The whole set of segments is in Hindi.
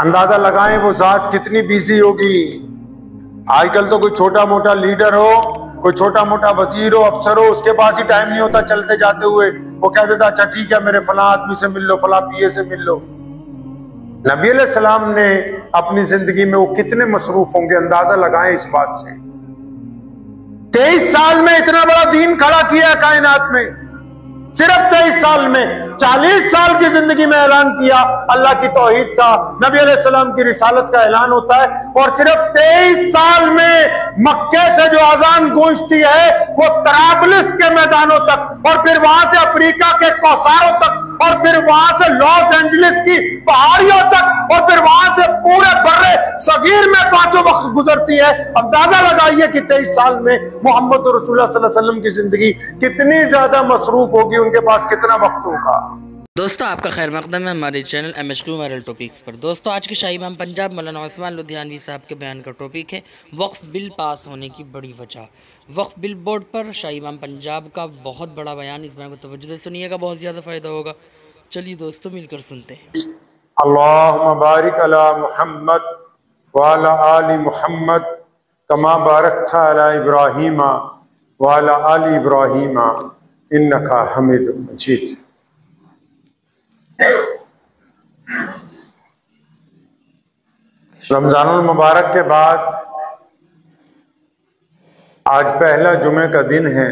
अंदाजा लगाएं वो जात कितनी बिजी होगी। आजकल तो कोई छोटा मोटा लीडर हो, कोई छोटा मोटा वजीर हो, अफसर हो, उसके पास ही टाइम नहीं होता चलते जाते हुए वो कह देता अच्छा ठीक है मेरे फला आदमी से मिल लो, फला पीए से मिल लो। नबी अलैहिस्सलाम ने अपनी जिंदगी में वो कितने मसरूफ होंगे, अंदाजा लगाएं इस बात से। 23 साल में इतना बड़ा दीन खड़ा किया कायनात में, सिर्फ 23 साल में। 40 साल की जिंदगी में ऐलान किया अल्लाह की तौहीद का, नबी अलैहिस्सलाम की रिसालत का ऐलान होता है, और सिर्फ 23 साल में मक्के से जो अजान गूंजती है वो तराबलिस के मैदानों तक, और फिर वहां से अफ्रीका के कौसारों तक, और फिर वहां से लॉस एंजलिस की पहाड़ियों तक, और फिर वहां से पूरे बर्रे सगीर में पांचों वक्त गुजरती है। अंदाजा लगाइए कि 23 साल में मोहम्मद रसूलुल्लाह सल्लल्लाहु अलैहि वसल्लम की जिंदगी कितनी ज्यादा मसरूफ होगी, उनके पास कितना वक्त होगा। दोस्तों आपका खैर मकदम है हमारे चैनल MHQ वायरल टॉपिक्स पर। दोस्तों आज के शाही इमाम पंजाब मौलाना उस्मान लुधियानवी साहब के बयान का टॉपिक है वक्फ बिल पास होने की बड़ी वजह। वक्फ बिल बोर्ड पर शाही इमाम पंजाब का बहुत बड़ा बयान, इस बयान को तवज्जो से सुनिएगा, बहुत ज़्यादा फ़ायदा होगा। चलिए दोस्तों मिलकर सुनते हैं। अल्लाहुम्मा बारिक अला मुहम्मद व अला आलि मुहम्मद कमा बारकता अला इब्राहीम व अला आलि इब्राहीम इन्नका हमीदुम मजीद। रमजानुल मुबारक के बाद आज पहला जुमे का दिन है,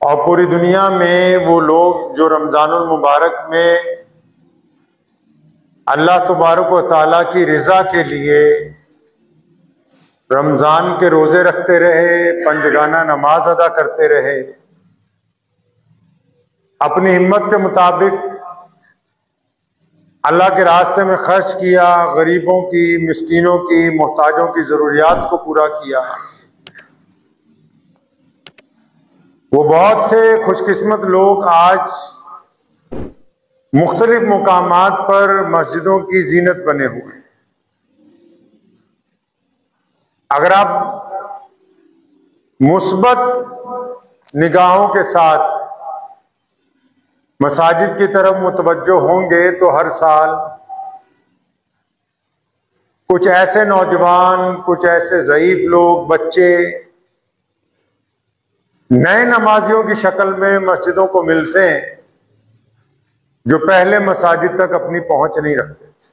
और पूरी दुनिया में वो लोग जो रमजानुल मुबारक में अल्लाह तबारक व तआला की रिज़ा के लिए रमज़ान के रोज़े रखते रहे, पंजगाना नमाज अदा करते रहे, अपनी हिम्मत के मुताबिक अल्लाह के रास्ते में खर्च किया, गरीबों की, मिस्कीनों की, मोहताजों की ज़रूरियात को पूरा किया। वो बहुत से खुशकिस्मत लोग आज मुख्तलिफ मुकामात पर मस्जिदों की जीनत बने हुए हैं। अगर आप मुस्बत निगाहों के साथ मसाजिद की तरफ मुतवज्जो होंगे तो हर साल कुछ ऐसे नौजवान, कुछ ऐसे ज़ईफ लोग, बच्चे नए नमाजियों की शक्ल में मस्जिदों को मिलते हैं जो पहले मसाजिद तक अपनी पहुंच नहीं रखते थे।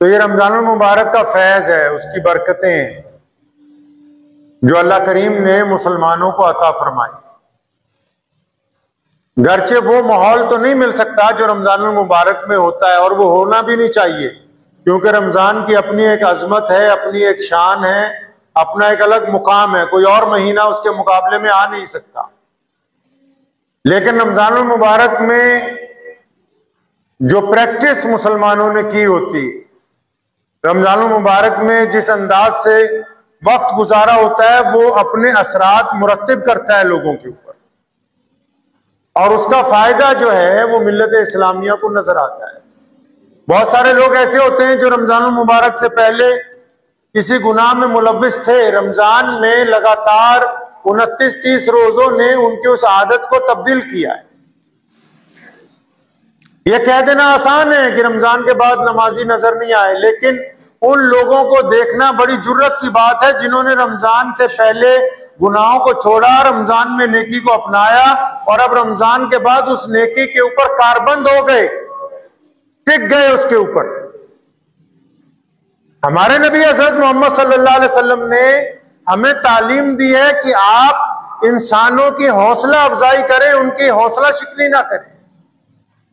तो ये रमजानुल मुबारक का फैज़ है, उसकी बरकतें हैं जो अल्लाह करीम ने मुसलमानों को अता फरमाई। गरचे वो माहौल तो नहीं मिल सकता जो रमजानुल मुबारक में होता है, और वो होना भी नहीं चाहिए, क्योंकि रमजान की अपनी एक अजमत है, अपनी एक शान है, अपना एक अलग मुकाम है, कोई और महीना उसके मुकाबले में आ नहीं सकता। लेकिन रमजानुल मुबारक में जो प्रैक्टिस मुसलमानों ने की होती, रमजानुल मुबारक में जिस अंदाज से वक्त गुजारा होता है, वो अपने असरात मुरत्तिब करता है लोगों के ऊपर, और उसका फायदा जो है वो मिल्लत इस्लामिया को नजर आता है। बहुत सारे लोग ऐसे होते हैं जो रमजानुल मुबारक से पहले किसी गुनाह में मुलव्विस थे, रमजान में लगातार 29-30 रोजों ने उनकी उस आदत को तब्दील किया है। यह कह देना आसान है कि रमजान के बाद नमाजी नजर नहीं आए, लेकिन उन लोगों को देखना बड़ी जुर्रत की बात है जिन्होंने रमजान से पहले गुनाहों को छोड़ा, रमजान में नेकी को अपनाया, और अब रमजान के बाद उस नेकी के ऊपर कारबंद हो गए, टिक गए उसके ऊपर। हमारे नबी हज़रत मोहम्मद सल्लल्लाहु अलैहि वसल्लम ने हमें तालीम दी है कि आप इंसानों की हौसला अफजाई करें, उनकी हौसला शिकनी ना करें।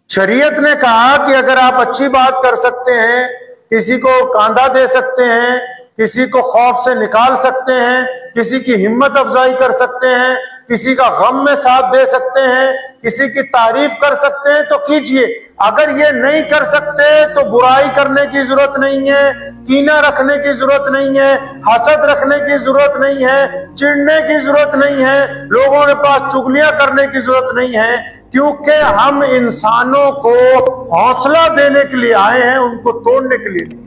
शरीयत ने कहा कि अगर आप अच्छी बात कर सकते हैं, किसी को कांधा दे सकते हैं, किसी को खौफ से निकाल सकते हैं, किसी की हिम्मत अफजाई कर सकते हैं, किसी का गम में साथ दे सकते हैं, किसी की तारीफ कर सकते हैं, तो कीजिए। अगर ये नहीं कर सकते तो बुराई करने की जरूरत नहीं है, कीना रखने की जरूरत नहीं है, हसद रखने की जरूरत नहीं है, चिढ़ने की जरूरत नहीं है, लोगों के पास चुगलियां करने की जरूरत नहीं है, क्योंकि हम इंसानों को हौसला देने के लिए आए हैं, उनको तोड़ने के लिए नहीं आए।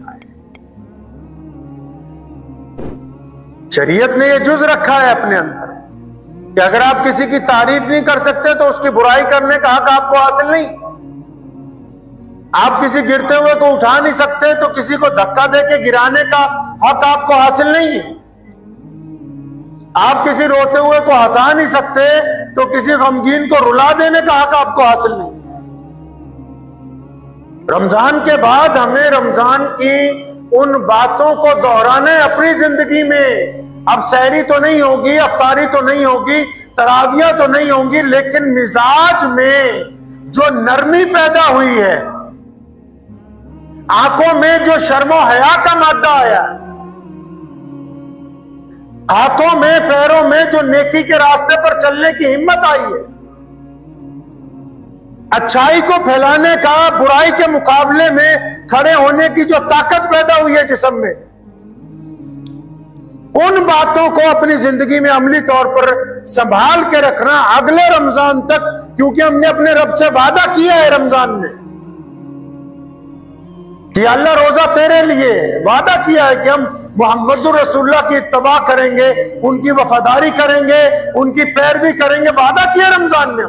शरीयत ने यह जुज रखा है अपने अंदर कि अगर आप किसी की तारीफ नहीं कर सकते तो उसकी बुराई करने का हक आपको हासिल नहीं। आप किसी गिरते हुए को उठा नहीं सकते, तो किसी को धक्का देके गिराने का हक आपको हासिल नहीं है। आप किसी रोते हुए को हंसा नहीं सकते, तो किसी गमगीन को रुला देने का हक आपको हासिल नहीं है। रमजान के बाद हमें रमजान की उन बातों को दोहराना है अपनी जिंदगी में। अब सहरी तो नहीं होगी, अफ्तारी तो नहीं होगी, तरावियां तो नहीं होंगी, लेकिन मिजाज में जो नरमी पैदा हुई है, आंखों में जो शर्मो हया का मादा आया, हाथों में पैरों में जो नेकी के रास्ते पर चलने की हिम्मत आई है, अच्छाई को फैलाने का, बुराई के मुकाबले में खड़े होने की जो ताकत पैदा हुई है जिस्म में, उन बातों को अपनी जिंदगी में अमली तौर पर संभाल के रखना अगले रमजान तक, क्योंकि हमने अपने रब से वादा किया है रमजान में कि अल्लाह रोजा तेरे लिए, वादा किया है कि हम मोहम्मदुर रसूलुल्लाह की इत्तबा करेंगे, उनकी वफादारी करेंगे, उनकी पैरवी करेंगे, वादा किया रमजान में।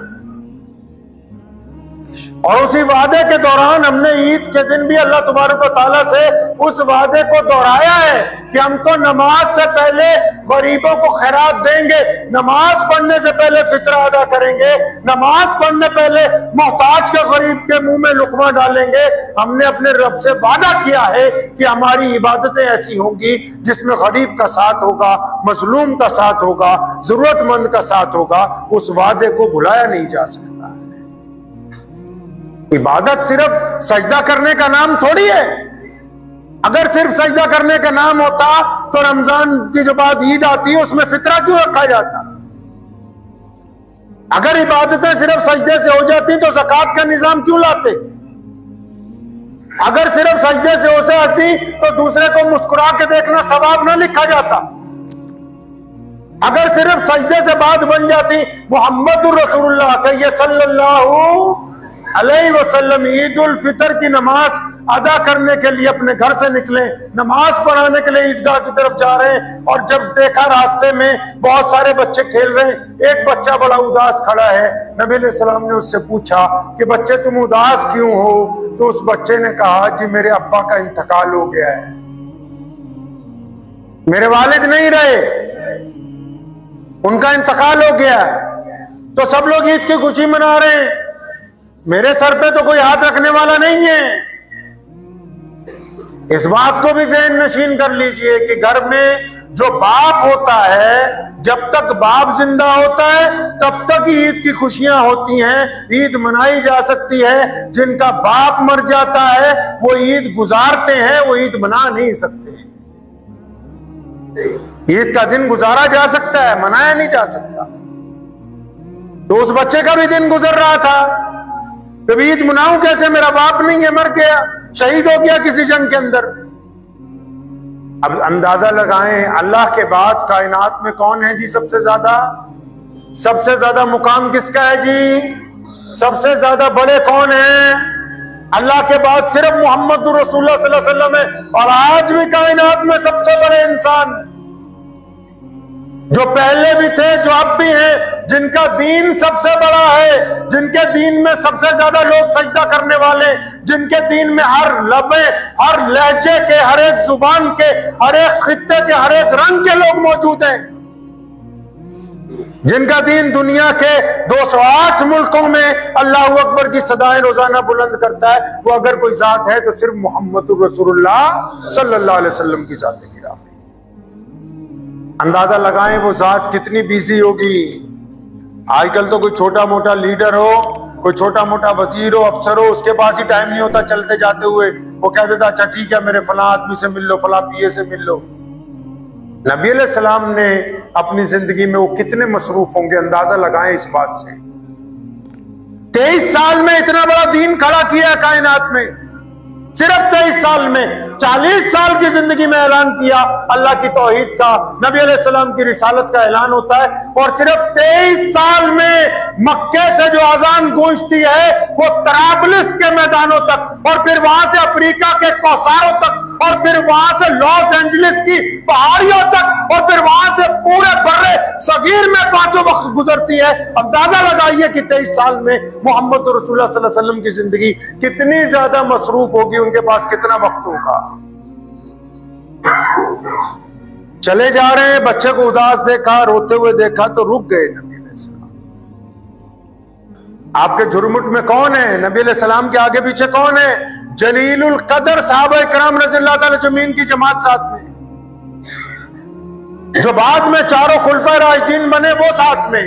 और उसी वादे के दौरान हमने ईद के दिन भी अल्लाह तबारक व तआला से उस वादे को दोहराया है कि हमको नमाज से पहले गरीबों को खैरात देंगे, नमाज पढ़ने से पहले फित्रा अदा करेंगे, नमाज पढ़ने पहले मोहताज के गरीब के मुंह में लुकमा डालेंगे। हमने अपने रब से वादा किया है कि हमारी इबादतें ऐसी होंगी जिसमें गरीब का साथ होगा, मजलूम का साथ होगा, जरूरतमंद का साथ होगा। उस वादे को भुलाया नहीं जा सकता। इबादत सिर्फ सजदा करने का नाम थोड़ी है। अगर सिर्फ सजदा करने का नाम होता तो रमजान की जो बाद ईद आती है उसमें फितरा क्यों रखा जाता? अगर इबादतें सिर्फ सजदे से हो जाती तो ज़कात का निजाम क्यों लाते? अगर सिर्फ सजदे से हो जाती तो दूसरे को मुस्कुरा के देखना सवाब ना लिखा जाता। अगर सिर्फ सजदे से बात बन जाती मोहम्मदुर रसूलुल्लाह कहिए सल्लल्लाहु अलैहि वसल्लम ईद उल फितर की नमाज अदा करने के लिए अपने घर से निकले, नमाज पढ़ाने के लिए ईदगाह की तरफ जा रहे हैं, और जब देखा रास्ते में बहुत सारे बच्चे खेल रहे हैं, एक बच्चा बड़ा उदास खड़ा है, नबी अलैहि सलाम ने उससे पूछा कि बच्चे तुम उदास क्यों हो? तो उस बच्चे ने कहा कि मेरे अब्बा का इंतकाल हो गया है, मेरे वालिद नहीं रहे, उनका इंतकाल हो गया है। तो सब लोग ईद की खुशी मना रहे हैं, मेरे सर पे तो कोई हाथ रखने वाला नहीं है। इस बात को भी ज़हन नशीन कर लीजिए कि घर में जो बाप होता है, जब तक बाप जिंदा होता है तब तक ईद की खुशियां होती हैं, ईद मनाई जा सकती है। जिनका बाप मर जाता है वो ईद गुजारते हैं, वो ईद मना नहीं सकते। ईद का दिन गुजारा जा सकता है, मनाया नहीं जा सकता। तो उस बच्चे का भी दिन गुजर रहा था, तो ईद मनाऊं कैसे? मेरा बाप नहीं है, मर गया, शहीद हो गया किसी जंग के अंदर। अब अंदाजा लगाएं अल्लाह के बाद कायनात में कौन है जी सबसे ज्यादा मुकाम किसका है जी? सबसे ज्यादा बड़े कौन है? अल्लाह के बाद सिर्फ मोहम्मद रसूलुल्लाह सल्लल्लाहु अलैहि वसल्लम है। और आज भी कायनात में सबसे बड़े इंसान जो पहले भी थे, जो अब भी हैं, जिनका दीन सबसे बड़ा है, जिनके दीन में सबसे ज्यादा लोग सजदा करने वाले, जिनके दीन में हर लबे, हर लहजे के, हर एक जुबान के, हर एक खित्ते के, हर एक रंग के लोग मौजूद हैं, जिनका दीन दुनिया के 208 मुल्कों में अल्लाह अकबर की सदाएं रोजाना बुलंद करता है। वो अगर कोई जात है तो सिर्फ मोहम्मद रसूलुल्लाह सल्लल्लाहु अलैहि वसल्लम की जात है। अंदाजा लगाएं वो जात कितनी बिजी होगी। आजकल तो कोई छोटा मोटा लीडर हो, कोई छोटा मोटा वजीर हो, अफसर हो, उसके पास ही टाइम नहीं होता चलते जाते हुए वो कह देता अच्छा ठीक है मेरे फला आदमी से मिल लो, फला पीए से मिल लो। नबी अलैहि सलाम ने अपनी जिंदगी में वो कितने मसरूफ होंगे, अंदाजा लगाएं इस बात से। 23 साल में इतना बड़ा दीन खड़ा किया कायनात में, सिर्फ 23 साल में। 40 साल की जिंदगी में ऐलान किया अल्लाह की तौहीद का, नबी अलैहिस्सलाम की रिसालत का ऐलान होता है, और सिर्फ 23 साल में मक्के से जो अजान गूंजती है वो तराबलिस के मैदानों तक, और फिर वहां से अफ्रीका के कौसारों तक और फिर वहां से लॉस एंजलिस की पहाड़ियों तक और फिर वहां से पूरे बर्रे सगीर में 5 वक्त गुजरती है। अंदाजा लगाइए कि 23 साल में मोहम्मद रसूलुल्लाह सल्लल्लाहु अलैहि वसल्लम की जिंदगी कितनी ज्यादा मसरूफ होगी, उनके पास कितना वक्त होगा। चले जा रहे हैं, बच्चे को उदास देखा, रोते हुए देखा तो रुक गए नबी अलैहिस्सलाम। आपके झुरमुट में कौन है? नबी अलैहिस्सलाम के आगे पीछे कौन है? जलीलुल कदर सहाबा इकराम रज़ियल्लाहु ताला अजमईन की जमात साथ में, जो बाद में चारों खुलफा राशिदीन बने वो साथ में,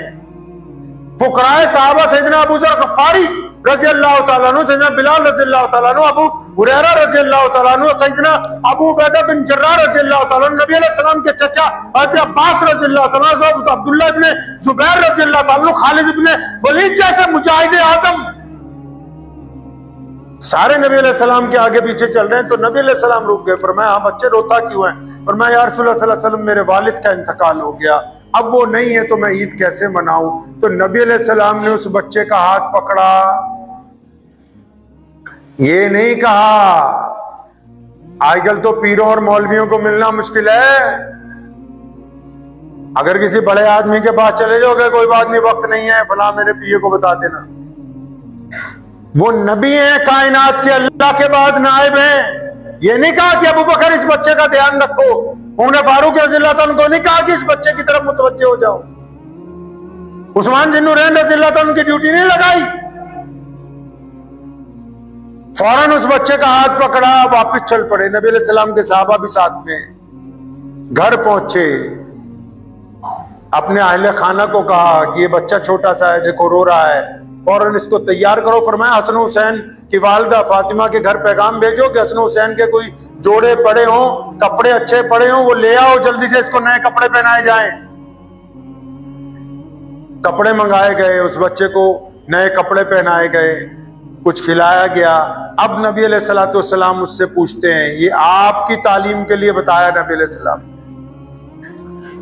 फुकराए सहाबा सैयदना अबू ज़र गफ़ारी रज़ियल्लाहु ताला अन्हु, सैयदना बिलाल रज़ियल्लाहु ताला अन्हु, अबू हुरैरा रज़ियल्लाहु ताला अन्हु, सैयदना अबू उबैदा बिन जर्राह रज़ियल्लाहु ताला अन्हु, नबी अलैहि सलाम के चचा हज़रत अब्बास रज़ियल्लाहु ताला अन्हु, अब्दुल्लाह इब्ने जुबैर रज़ियल्लाहु ताला अन्हु, खालिद इब्ने वलीद जैसे मुजाहिद आज़म सारे नबी अलैहि सलाम के आगे पीछे चल रहे हैं। तो नबी अलैहि सलाम रुक गए। फरमाया हाँ बच्चे रोता क्यों है? फरमाया या रसूलुल्लाह सल्लल्लाहु अलैहि वसल्लम मेरे वालिद का इंतकाल हो गया, अब वो नहीं है तो मैं ईद कैसे मनाऊं? तो नबी अलैहि सलाम ने उस बच्चे का हाथ पकड़ा, ये नहीं कहा आजकल तो पीरों और मौलवियों को मिलना मुश्किल है, अगर किसी बड़े आदमी के पास चले जाओगे कोई बात नहीं, वक्त नहीं है, फला मेरे पिए को बता देना। वो नबी हैं कायनात के, अल्लाह के बाद नायब हैं। ये नहीं कहा कि अबू बकर इस बच्चे का ध्यान रखो, उमर फारूक रज़ियल्लाहु अन्हु को नहीं कहा कि इस बच्चे की तरफ मुतवज्जे हो जाओ, उस्मान ज़िन्नुरैन रज़ियल्लाहु अन्हु की ड्यूटी नहीं लगाई। फौरन उस बच्चे का हाथ पकड़ा, वापस चल पड़े। नबी अलैहि सलाम के सहाबा भी साथ में। घर पहुंचे, अपने अहले खाना को कहा कि ये बच्चा छोटा सा है, देखो रो रहा है, फौरन इसको तैयार करो। फरमाया हसन हुसैन की वालिदा फातिमा के घर पैगाम भेजो कि हसन हुसैन के कोई जोड़े पड़े हों, कपड़े अच्छे पड़े हों, वो ले आओ, जल्दी से इसको नए कपड़े पहनाए जाएं। कपड़े मंगाए गए, उस बच्चे को नए कपड़े पहनाए गए, कुछ खिलाया गया। अब नबी अलैहिस्सलातु वस्सलाम उससे पूछते हैं, ये आपकी तालीम के लिए बताया नबी अलैहिस्सलाम,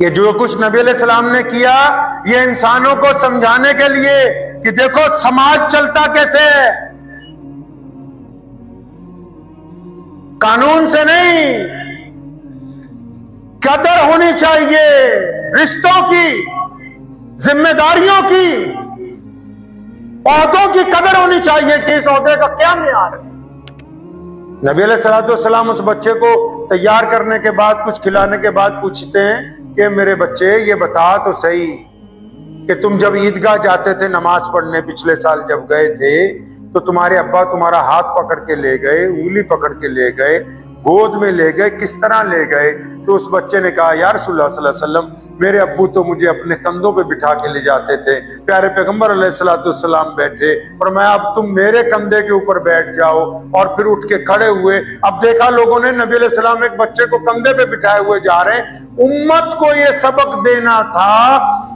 ये जो कुछ नबी अलैहिस्सलाम ने किया ये इंसानों को समझाने के लिए कि देखो समाज चलता कैसे है, कानून से नहीं, कदर होनी चाहिए रिश्तों की, जिम्मेदारियों की, औहदों की कदर होनी चाहिए कि इस औहदे का क्या मियार है। नबी अलैहिस्सलातु वस्सलाम उस बच्चे को तैयार करने के बाद, कुछ खिलाने के बाद पूछते हैं कि मेरे बच्चे ये बता तो सही कि तुम जब ईदगाह जाते थे नमाज पढ़ने, पिछले साल जब गए थे तो तुम्हारे अब्बा तुम्हारा हाथ पकड़ के ले गए, उंगली पकड़ के ले गए, गोद में ले गए, किस तरह ले गए? तो उस बच्चे ने कहा या रसूलुल्लाह सल्लल्लाहु अलैहि वसल्लम मेरे अब्बू तो मुझे अपने कंधों पे बिठा के ले जाते थे, प्यारे पैगंबर अलैहिस्सलातु वस्सलाम बैठे और मैं अब तुम मेरे कंधे के ऊपर बैठ जाओ, और फिर उठ के खड़े हुए। अब देखा लोगों ने नबी अलैहिस्सलाम एक बच्चे को कंधे पे बिठाए हुए जा रहे हैं। उम्मत को ये सबक देना था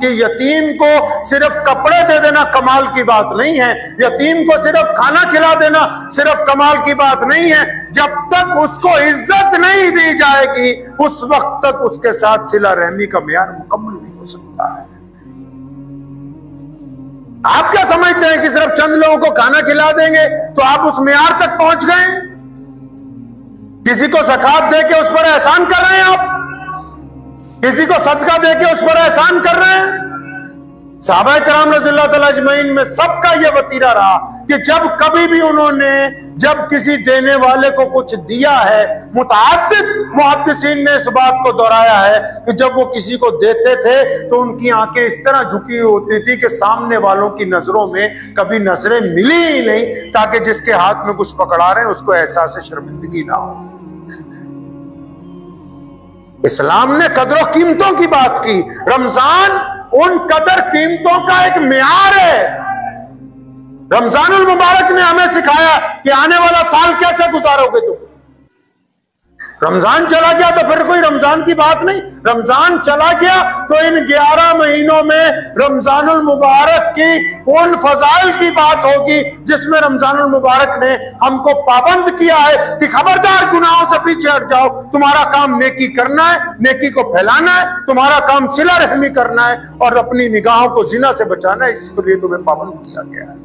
कि यतीम को सिर्फ कपड़े दे देना कमाल की बात नहीं है, यतीम को सिर्फ खाना खिला देना सिर्फ कमाल की बात नहीं है। जब तक उसको इज्जत नहीं दी जाएगी उस वक्त तक उसके साथ सिला रहमी का मियार मुकम्मल नहीं हो सकता है। आप क्या समझते हैं कि सिर्फ चंद लोगों को खाना खिला देंगे तो आप उस मियार तक पहुंच गए? किसी को ज़कात दे के उस पर एहसान कर रहे हैं आप, किसी को सदका दे के उस पर एहसान कर रहे हैं। सहाबा किराम रज़ियल्लाहु ताला अजमईन में सबका यह वतीरा रहा कि जब कभी भी उन्होंने जब किसी देने वाले को कुछ दिया है, मुतअद्दिद मुहद्दिसीन ने इस बात को दोहराया है कि जब वो किसी को देते थे तो उनकी आंखें इस तरह झुकी होती थी कि सामने वालों की नजरों में कभी नजरें मिली ही नहीं, ताकि जिसके हाथ में कुछ पकड़ा रहे हैं उसको एहसास शर्मिंदगी ना हो। इस्लाम ने कदरों कीमतों की बात की। रमजान उन कदर कीमतों का एक मियार है। रमजानुल मुबारक ने हमें सिखाया कि आने वाला साल कैसे गुजारोगे तुम। रमजान चला गया तो फिर कोई रमजान की बात नहीं, रमजान चला गया तो इन 11 महीनों में रमजानुल मुबारक की उन फजाइल की बात होगी जिसमें रमजानुल मुबारक ने हमको पाबंद किया है कि खबरदार गुनाहों से पीछे हट जाओ, तुम्हारा काम नेकी करना है, नेकी को फैलाना है, तुम्हारा काम सिला रहमी करना है और अपनी निगाहों को जिना से बचाना है, इसके लिए तुम्हें पाबंद किया गया है।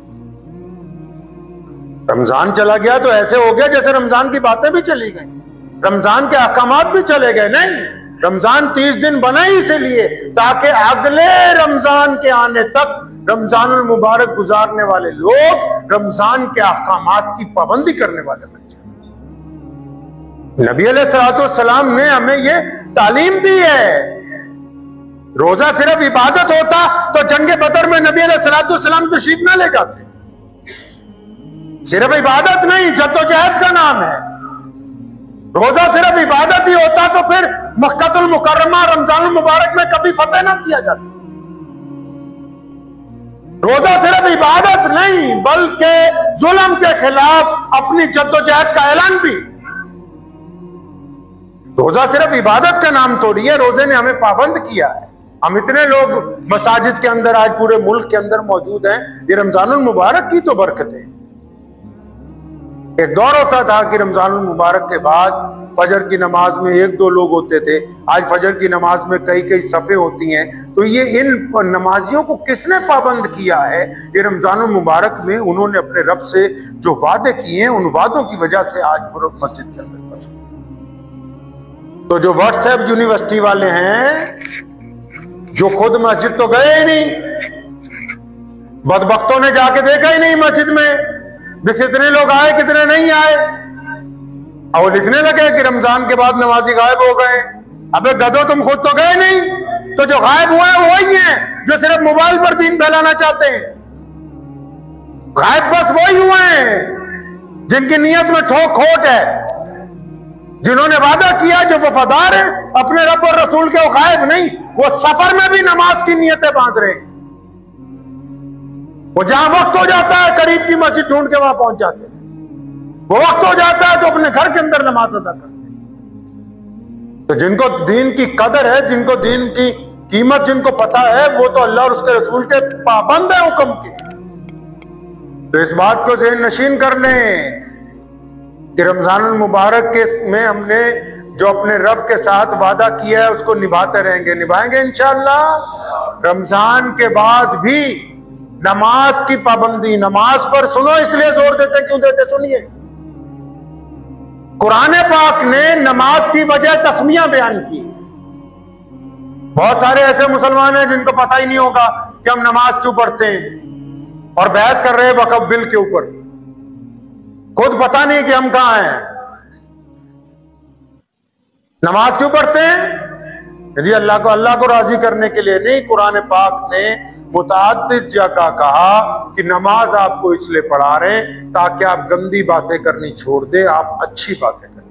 रमजान चला गया तो ऐसे हो गया जैसे रमजान की बातें भी चली गई। रमजान के अहकामात भी चले गए। नहीं, रमजान 30 दिन बना ही इसीलिए ताकि अगले रमजान के आने तक रमजानुल मुबारक गुजारने वाले लोग रमजान के अहकामात की पाबंदी करने वाले बन जाए। नबी अलैहिस्सलाम ने हमें ये तालीम दी है। रोजा सिर्फ इबादत होता तो जंगे बदर में नबी अलैहिस्सलाम तशरीफ ना ले जाते। सिर्फ इबादत नहीं, जद्दोजहद का नाम है। रोजा सिर्फ इबादत ही होता तो फिर मक्कातुल मुकर्रमा रमजानुल मुबारक में कभी फतेह ना किया जाता। रोजा सिर्फ इबादत नहीं बल्कि जुल्म के खिलाफ अपनी जद्दोजहद का ऐलान भी। रोजा सिर्फ इबादत का नाम थोड़ी है, रोजे ने हमें पाबंद किया है। हम इतने लोग मसाजिद के अंदर आज पूरे मुल्क के अंदर मौजूद हैं, ये रमजानुल मुबारक की तो बरकत है। एक दौर होता था कि रमजानुल मुबारक के बाद फजर की नमाज में 1-2 लोग होते थे। आज फजर की नमाज में कई कई सफ़े होती हैं। तो ये इन नमाजियों को किसने पाबंद किया है? ये रमजानुल मुबारक में उन्होंने अपने रब से जो वादे किए हैं, उन वादों की वजह से आज वो मस्जिद के अंदर पहुंचे। तो जो व्हाट्सएप यूनिवर्सिटी वाले हैं, जो खुद मस्जिद तो गए ही नहीं, बदबख्तों ने जाके देखा ही नहीं मस्जिद में कितने लोग आए कितने नहीं आए, और वो लिखने लगे कि रमजान के बाद नमाजी गायब हो गए। अबे गधो, तुम खुद तो गए नहीं, तो जो गायब हुए हैं वही हैं जो सिर्फ मोबाइल पर दीन फैलाना चाहते हैं। गायब बस वही हुए हैं जिनकी नीयत में ठोक खोट है, जिन्होंने वादा किया, जो वफादार है अपने रब और रसूल के। वो गायब नहीं, वो सफर में भी नमाज की नीयतें बांध रहे हैं। वो जहां वक्त हो जाता है करीब की मस्जिद ढूंढ के वहां पहुंच जाते हैं। वो वक्त हो जाता है तो अपने घर के अंदर नमाज अदा करते हैं। तो जिनको दीन की कदर है, जिनको दीन की कीमत जिनको पता है, वो तो अल्लाह और उसके रसूल के पाबंद है हुक्म के। तो इस बात को ज़हन नशीन कर लें कि रमजानुल मुबारक के में हमने जो अपने रब के साथ वादा किया है उसको निभाते रहेंगे, निभाएंगे इंशाअल्लाह। रमजान के बाद भी नमाज की पाबंदी, नमाज पर सुनो इसलिए जोर देते, क्यों देते सुनिए। कुरान पाक ने नमाज की वजह तस्मिया बयान की। बहुत सारे ऐसे मुसलमान हैं जिनको पता ही नहीं होगा कि हम नमाज क्यों पढ़ते हैं और बहस कर रहे हैं वक्फ बिल के ऊपर। खुद पता नहीं कि हम कहां हैं। नमाज क्यों पढ़ते हैं? यदि अल्लाह को राजी करने के लिए नहीं। कुरान पाक ने मुतअद्दिद जगह कहा कि नमाज आपको इसलिए पढ़ा रहे हैं ताकि आप गंदी बातें करनी छोड़ दे, आप अच्छी बातें करें।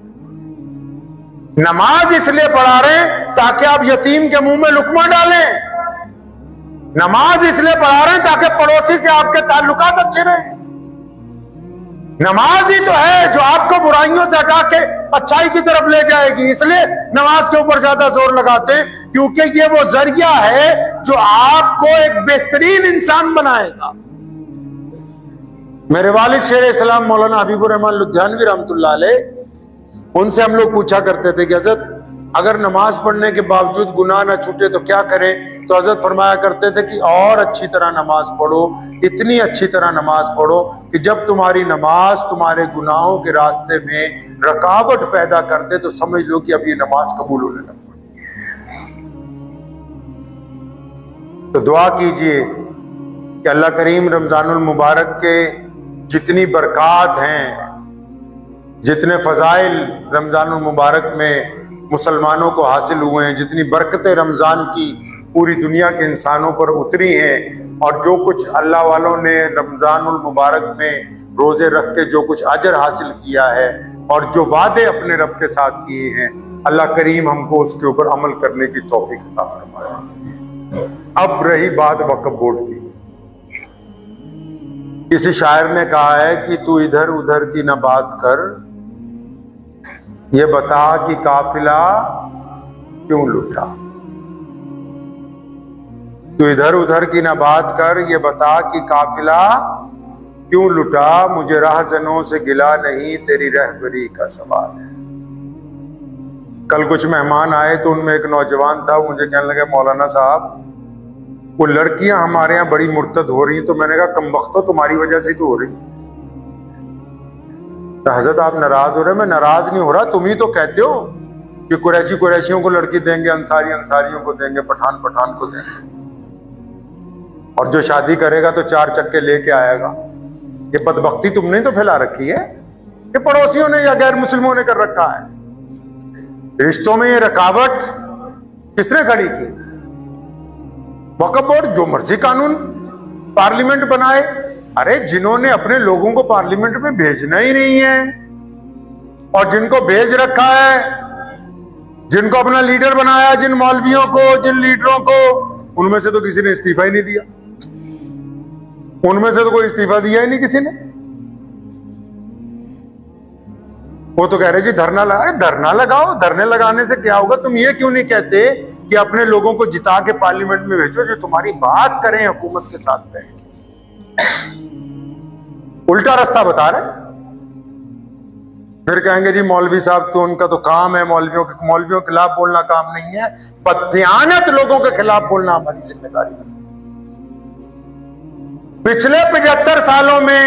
नमाज इसलिए पढ़ा रहे हैं ताकि आप यतीम के मुंह में लुकमा डालें। नमाज इसलिए पढ़ा रहे हैं ताकि पड़ोसी से आपके ताल्लुकात अच्छे रहें। नमाज ही तो है जो आपको बुराइयों से हटा के अच्छाई की तरफ ले जाएगी। इसलिए नमाज के ऊपर ज्यादा जोर लगाते हैं, क्योंकि ये वो जरिया है जो आपको एक बेहतरीन इंसान बनाएगा। मेरे वालिद शेर इस्लाम मौलाना हबीबुर रहमान लुधियानवी रहमतुल्लाह अलैह, उनसे हम लोग पूछा करते थे कि हजरत अगर नमाज पढ़ने के बावजूद गुनाह ना छूटे तो क्या करें? तो हजरत फरमाया करते थे कि और अच्छी तरह नमाज पढ़ो, इतनी अच्छी तरह नमाज पढ़ो कि जब तुम्हारी नमाज तुम्हारे गुनाहों के रास्ते में रुकावट पैदा कर दे तो समझ लो कि अब ये नमाज कबूल होने लग पड़ी। तो दुआ कीजिए कि अल्लाह करीम रमजानुल मुबारक के जितनी बरक़ात हैं, जितने फ़ज़ाइल रमजानुल मुबारक में मुसलमानों को हासिल हुए हैं, जितनी बरकतें रमज़ान की पूरी दुनिया के इंसानों पर उतरी हैं, और जो कुछ अल्लाह वालों ने रमज़ानुल मुबारक में रोज़े रख के जो कुछ अजर हासिल किया है और जो वादे अपने रब के साथ किए हैं, अल्लाह करीम हमको उसके ऊपर अमल करने की तौफीक अता फरमाए। अब रही बात वक्फ बोर्ड की। किसी शायर ने कहा है कि तू इधर उधर की न बात कर, ये बता कि काफिला क्यों लुटा। तू इधर उधर की ना बात कर, ये बता कि काफिला क्यों लुटा। मुझे राहजनों से गिला नहीं, तेरी रहबरी का सवाल है। कल कुछ मेहमान आए तो उनमें एक नौजवान था, मुझे कहने लगे मौलाना साहब वो लड़कियां हमारे यहाँ बड़ी मुर्तद हो रही। तो मैंने कहा कमबख्तो तुम्हारी वजह से तो हो रही। तो हजरत आप नाराज हो रहे? मैं नाराज नहीं हो रहा, तुम ही तो कहते हो कि कुरैशी कुरैशियों को लड़की देंगे, अंसारी अंसारियों को देंगे, पठान पठान को देंगे, और जो शादी करेगा तो 4 चक्के लेके आएगा। ये बदबख्ती तुमने तो फैला रखी है, ये पड़ोसियों ने या गैर मुस्लिमों ने कर रखा है। रिश्तों में ये रुकावट किसने खड़ी की? वक्फ बोर्ड जो मर्जी कानून पार्लियामेंट बनाए। अरे जिन्होंने अपने लोगों को पार्लियामेंट में भेजना ही नहीं है और जिनको भेज रखा है, जिनको अपना लीडर बनाया, जिन मौलवियों को, जिन लीडरों को, उनमें से तो किसी ने इस्तीफा ही नहीं दिया। उनमें से तो कोई इस्तीफा दिया ही नहीं किसी ने। वो तो कह रहे जी धरना लगा। धरना लगाओ, धरने लगाने से क्या होगा? तुम ये क्यों नहीं कहते कि अपने लोगों को जिता के पार्लियामेंट में भेजो जो तुम्हारी बात करें हुकूमत के साथ बैठ। उल्टा रास्ता बता रहे। फिर कहेंगे जी मौलवी साहब तो उनका तो काम है, मौलवियों के खिलाफ बोलना काम नहीं है, बददियानत लोगों के खिलाफ बोलना हमारी जिम्मेदारी है। पिछले 75 सालों में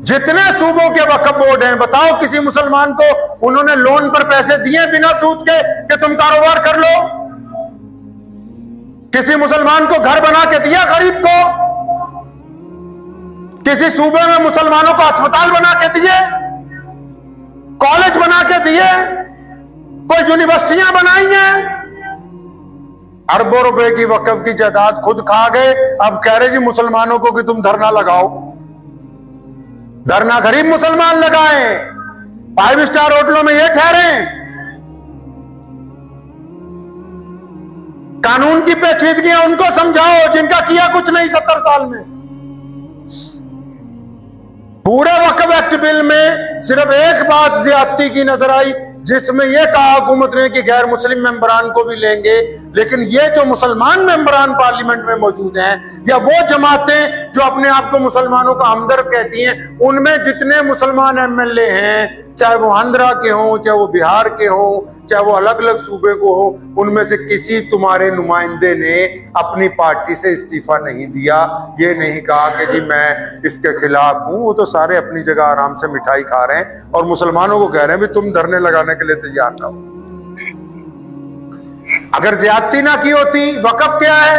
जितने सूबों के वक्फ बोर्ड हैं, बताओ किसी मुसलमान को उन्होंने लोन पर पैसे दिए बिना सूद के कि तुम कारोबार कर लो? किसी मुसलमान को घर बना के दिया गरीब को? किसी सूबे में मुसलमानों को अस्पताल बना के दिए, कॉलेज बना के दिए, कोई यूनिवर्सिटियां बनाई हैं? अरबों रुपए की वक्फ की जायदाद खुद खा गए। अब कह रहे जी मुसलमानों को कि तुम धरना लगाओ। धरना गरीब मुसलमान लगाएं, 5 स्टार होटलों में ये ठहरे। कानून की पेचीदगियां उनको समझाओ जिनका किया कुछ नहीं 70 साल में। पूरे वक्फ एक्ट बिल में सिर्फ एक बात ज्यादती की नजर आई, जिसमें यह कहा हुकूमत ने कि गैर मुस्लिम मेंबरान को भी लेंगे, लेकिन ये जो मुसलमान मेंबरान पार्लियामेंट में मौजूद हैं या वो जमातें जो अपने आप को मुसलमानों का हमदर्द कहती हैं, उनमें जितने मुसलमान एमएलए हैं, चाहे वो आंध्रा के हों, चाहे वो बिहार के हों, चाहे वो अलग अलग सूबे को हो, उनमें से किसी तुम्हारे नुमाइंदे ने अपनी पार्टी से इस्तीफा नहीं दिया। ये नहीं कहा कि जी मैं इसके खिलाफ हूं। वो तो सारे अपनी जगह आराम से मिठाई खा रहे हैं और मुसलमानों को कह रहे हैं भी तुम धरने लगाने के लिए तैयार ना हो। अगर ज्यादती ना की होती, वक्फ क्या है?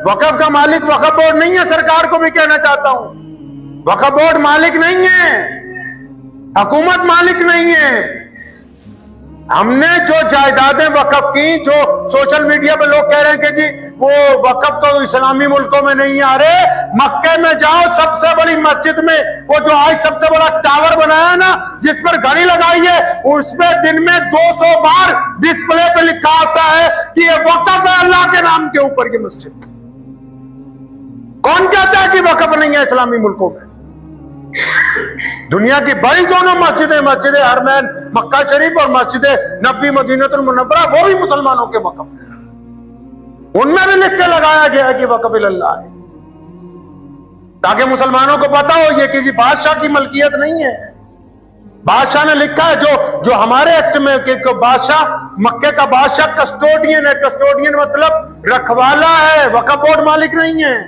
वक्फ का मालिक वक्फ बोर्ड नहीं है। सरकार को भी कहना चाहता हूं, वक्फ बोर्ड मालिक नहीं है, हुकूमत मालिक नहीं है। हमने जो जायदादें वक्फ की, जो सोशल मीडिया पे लोग कह रहे हैं कि जी वो वक्फ तो इस्लामी मुल्कों में नहीं आ रहे, मक्के में जाओ, सबसे बड़ी मस्जिद में वो जो आज सबसे बड़ा टावर बनाया ना, जिस पर घड़ी लगाई है, उसमें दिन में 200 बार डिस्प्ले पे लिखा होता है कि ये वक्फ है अल्लाह के नाम के ऊपर की मस्जिद। कौन कहता है कि वक्फ नहीं है इस्लामी मुल्कों में? दुनिया की बड़ी दोनों मस्जिदें, मस्जिद हरमैन मक्का शरीफ और मस्जिद नबी मदीनतुल मुनव्वरा, वो भी मुसलमानों के वक्फ है। उनमें भी लिख के लगाया गया है कि वक्फ इल्लाह है, ताकि मुसलमानों को पता हो ये किसी बादशाह की मलकियत नहीं है। बादशाह ने लिखा है, जो हमारे एक्ट में कि बादशाह, मक्के का बादशाह कस्टोडियन है। कस्टोडियन मतलब रखवाला है, वक्फ बोर्ड मालिक नहीं है।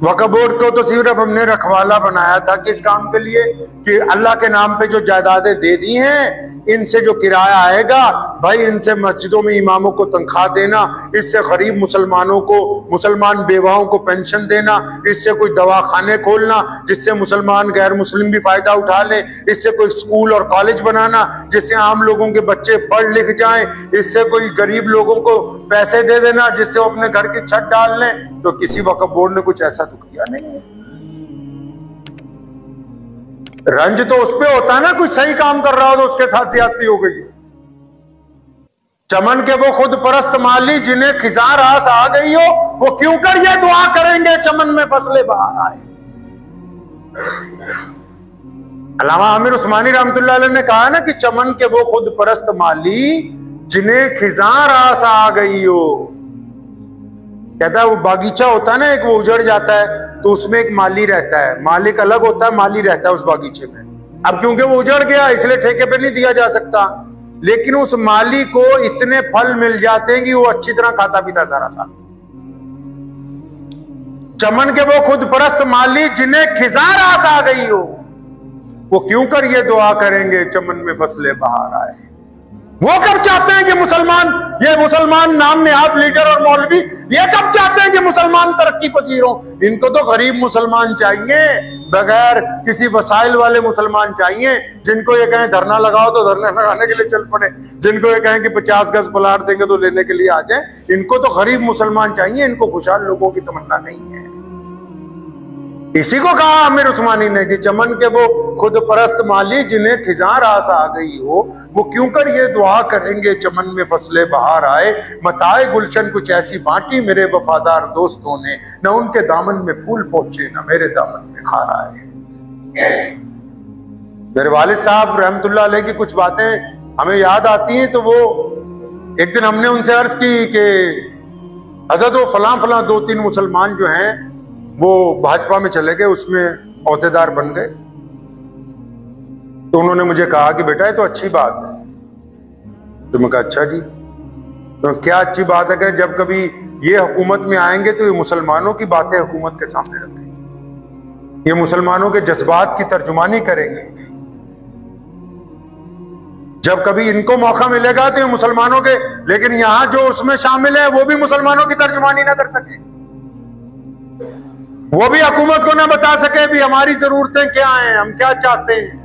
वक्फ बोर्ड को तो सिर्फ हमने रखवाला बनाया था किस काम के लिए? कि अल्लाह के नाम पे जो जायदादें दे दी हैं, इनसे जो किराया आएगा भाई, इनसे मस्जिदों में इमामों को तनख्वाह देना, इससे गरीब मुसलमानों को, मुसलमान बेवाओं को पेंशन देना, इससे कोई दवाखाने खोलना जिससे मुसलमान गैर मुस्लिम भी फायदा उठा लें, इससे कोई स्कूल और कॉलेज बनाना जिससे आम लोगों के बच्चे पढ़ लिख जाएं, इससे कोई गरीब लोगों को पैसे दे देना जिससे वो अपने घर की छत डाल लें। तो किसी वक्फ बोर्ड ने कुछ ऐसा तो किया नहीं है। रंज तो उस पे होता है ना, कुछ सही काम कर रहा हो तो उसके साथ ज्यादती हो गई। चमन के वो खुद परस्त माली जिन्हें खिजा रास आ गई हो, वो क्यों कर ये दुआ करेंगे चमन में फसलें बाहर आए। अल्लामा आमिर उस्मानी रहमतुल्लाह अलैह ने कहा ना कि चमन के वो खुद परस्त माली जिन्हें खिजा रास आ गई हो। कहता है वो बागीचा होता है ना एक, वो उजड़ जाता है तो उसमें एक माली रहता है, मालिक अलग होता है, माली रहता है उस बागीचे में। अब क्योंकि वो उजड़ गया इसलिए ठेके पे नहीं दिया जा सकता, लेकिन उस माली को इतने फल मिल जाते हैं कि वो अच्छी तरह खाता पीता सारा साल। चमन के वो खुद परस्त माली जिन्हें खिजा रास आ गई हो, वो क्यों कर ये दुआ करेंगे चमन में फसले बहार आए। वो कब चाहते हैं कि ये मुसलमान नाम नेहाद लीडर और मौलवी ये कब चाहते हैं कि मुसलमान तरक्की पसीर हो। इनको तो गरीब मुसलमान चाहिए, बगैर किसी वसाइल वाले मुसलमान चाहिए, जिनको ये कहें धरना लगाओ तो धरना लगाने के लिए चल पड़े, जिनको ये कहें कि 50 गज प्लाट देंगे तो लेने के लिए आ जाए। इनको तो गरीब मुसलमान चाहिए, इनको खुशहाल लोगों की तमन्ना नहीं है। इसी को कहा आमिर उस्मानी ने कि चमन के वो खुद परस्त माली जिन्हें खिजां रास आ गई हो, वो क्यों कर ये दुआ करेंगे चमन में फसले बहार आए। मताए गुलशन कुछ ऐसी बांटी मेरे वफादार दोस्तों ने, न उनके दामन में फूल पहुंचे न मेरे दामन में खार आए। मेरे वालिद साहब रहमतुल्लाह अलैह की कुछ बातें हमें याद आती हैं। तो वो एक दिन हमने उनसे अर्ज की कि हजरत वो फलां 2-3 मुसलमान जो हैं वो भाजपा में चले गए, उसमें ओहदेदार बन गए। तो उन्होंने मुझे कहा कि बेटा ये तो अच्छी बात है। तो मैं कहा अच्छा जी, तो क्या अच्छी बात है कि जब कभी ये हुकूमत में आएंगे तो ये मुसलमानों की बातें हुकूमत के सामने रखेंगे, ये मुसलमानों के जज्बात की तर्जुमानी करेंगे। जब कभी इनको मौका मिलेगा तो ये मुसलमानों के, लेकिन यहां जो उसमें शामिल है वो भी मुसलमानों की तर्जुमानी ना कर सके, वो भी हुकूमत को ना बता सके भी हमारी जरूरतें क्या हैं, हम क्या चाहते हैं।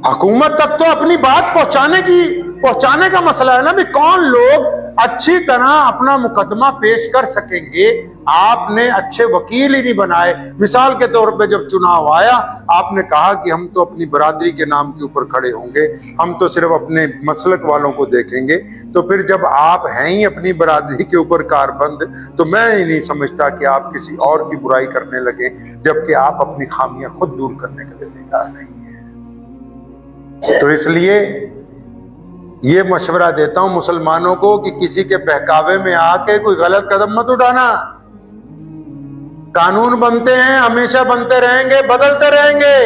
हुकूमत तक तो अपनी बात पहुंचाने का मसला है ना भी कौन लोग अच्छी तरह अपना मुकदमा पेश कर सकेंगे। आपने अच्छे वकील ही नहीं बनाए। मिसाल के तौर पे जब चुनाव आया आपने कहा कि हम तो अपनी बरादरी के नाम के ऊपर खड़े होंगे, हम तो सिर्फ अपने मसलक वालों को देखेंगे। तो फिर जब आप हैं ही अपनी बरादरी के ऊपर कारबंद, तो मैं ही नहीं समझता कि आप किसी और की बुराई करने लगे, जबकि आप अपनी खामियां खुद दूर करने के लिए तैयार नहीं है। तो इसलिए ये मशवरा देता हूं मुसलमानों को कि किसी के बहकावे में आके कोई गलत कदम मत उठाना। कानून बनते हैं, हमेशा बनते रहेंगे, बदलते रहेंगे।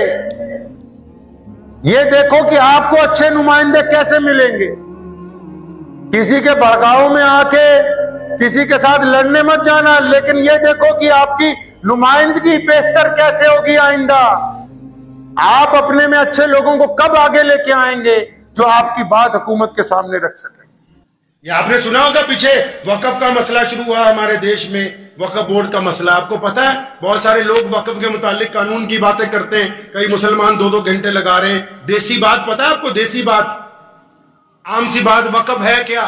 ये देखो कि आपको अच्छे नुमाइंदे कैसे मिलेंगे। किसी के भड़काव में आके किसी के साथ लड़ने मत जाना, लेकिन ये देखो कि आपकी नुमाइंदगी बेहतर कैसे होगी आइंदा। आप अपने में अच्छे लोगों को कब आगे लेके आएंगे जो आपकी बात हुकूमत के सामने रख सके। ये आपने सुना होगा पीछे वक्फ का मसला शुरू हुआ हमारे देश में, वक्फ बोर्ड का मसला। आपको पता है बहुत सारे लोग वक्फ के मुतालिक कानून की बातें करते हैं, कई मुसलमान 2-2 घंटे लगा रहे हैं। देसी बात पता है आपको, देसी बात, आम सी बात, वक्फ है क्या?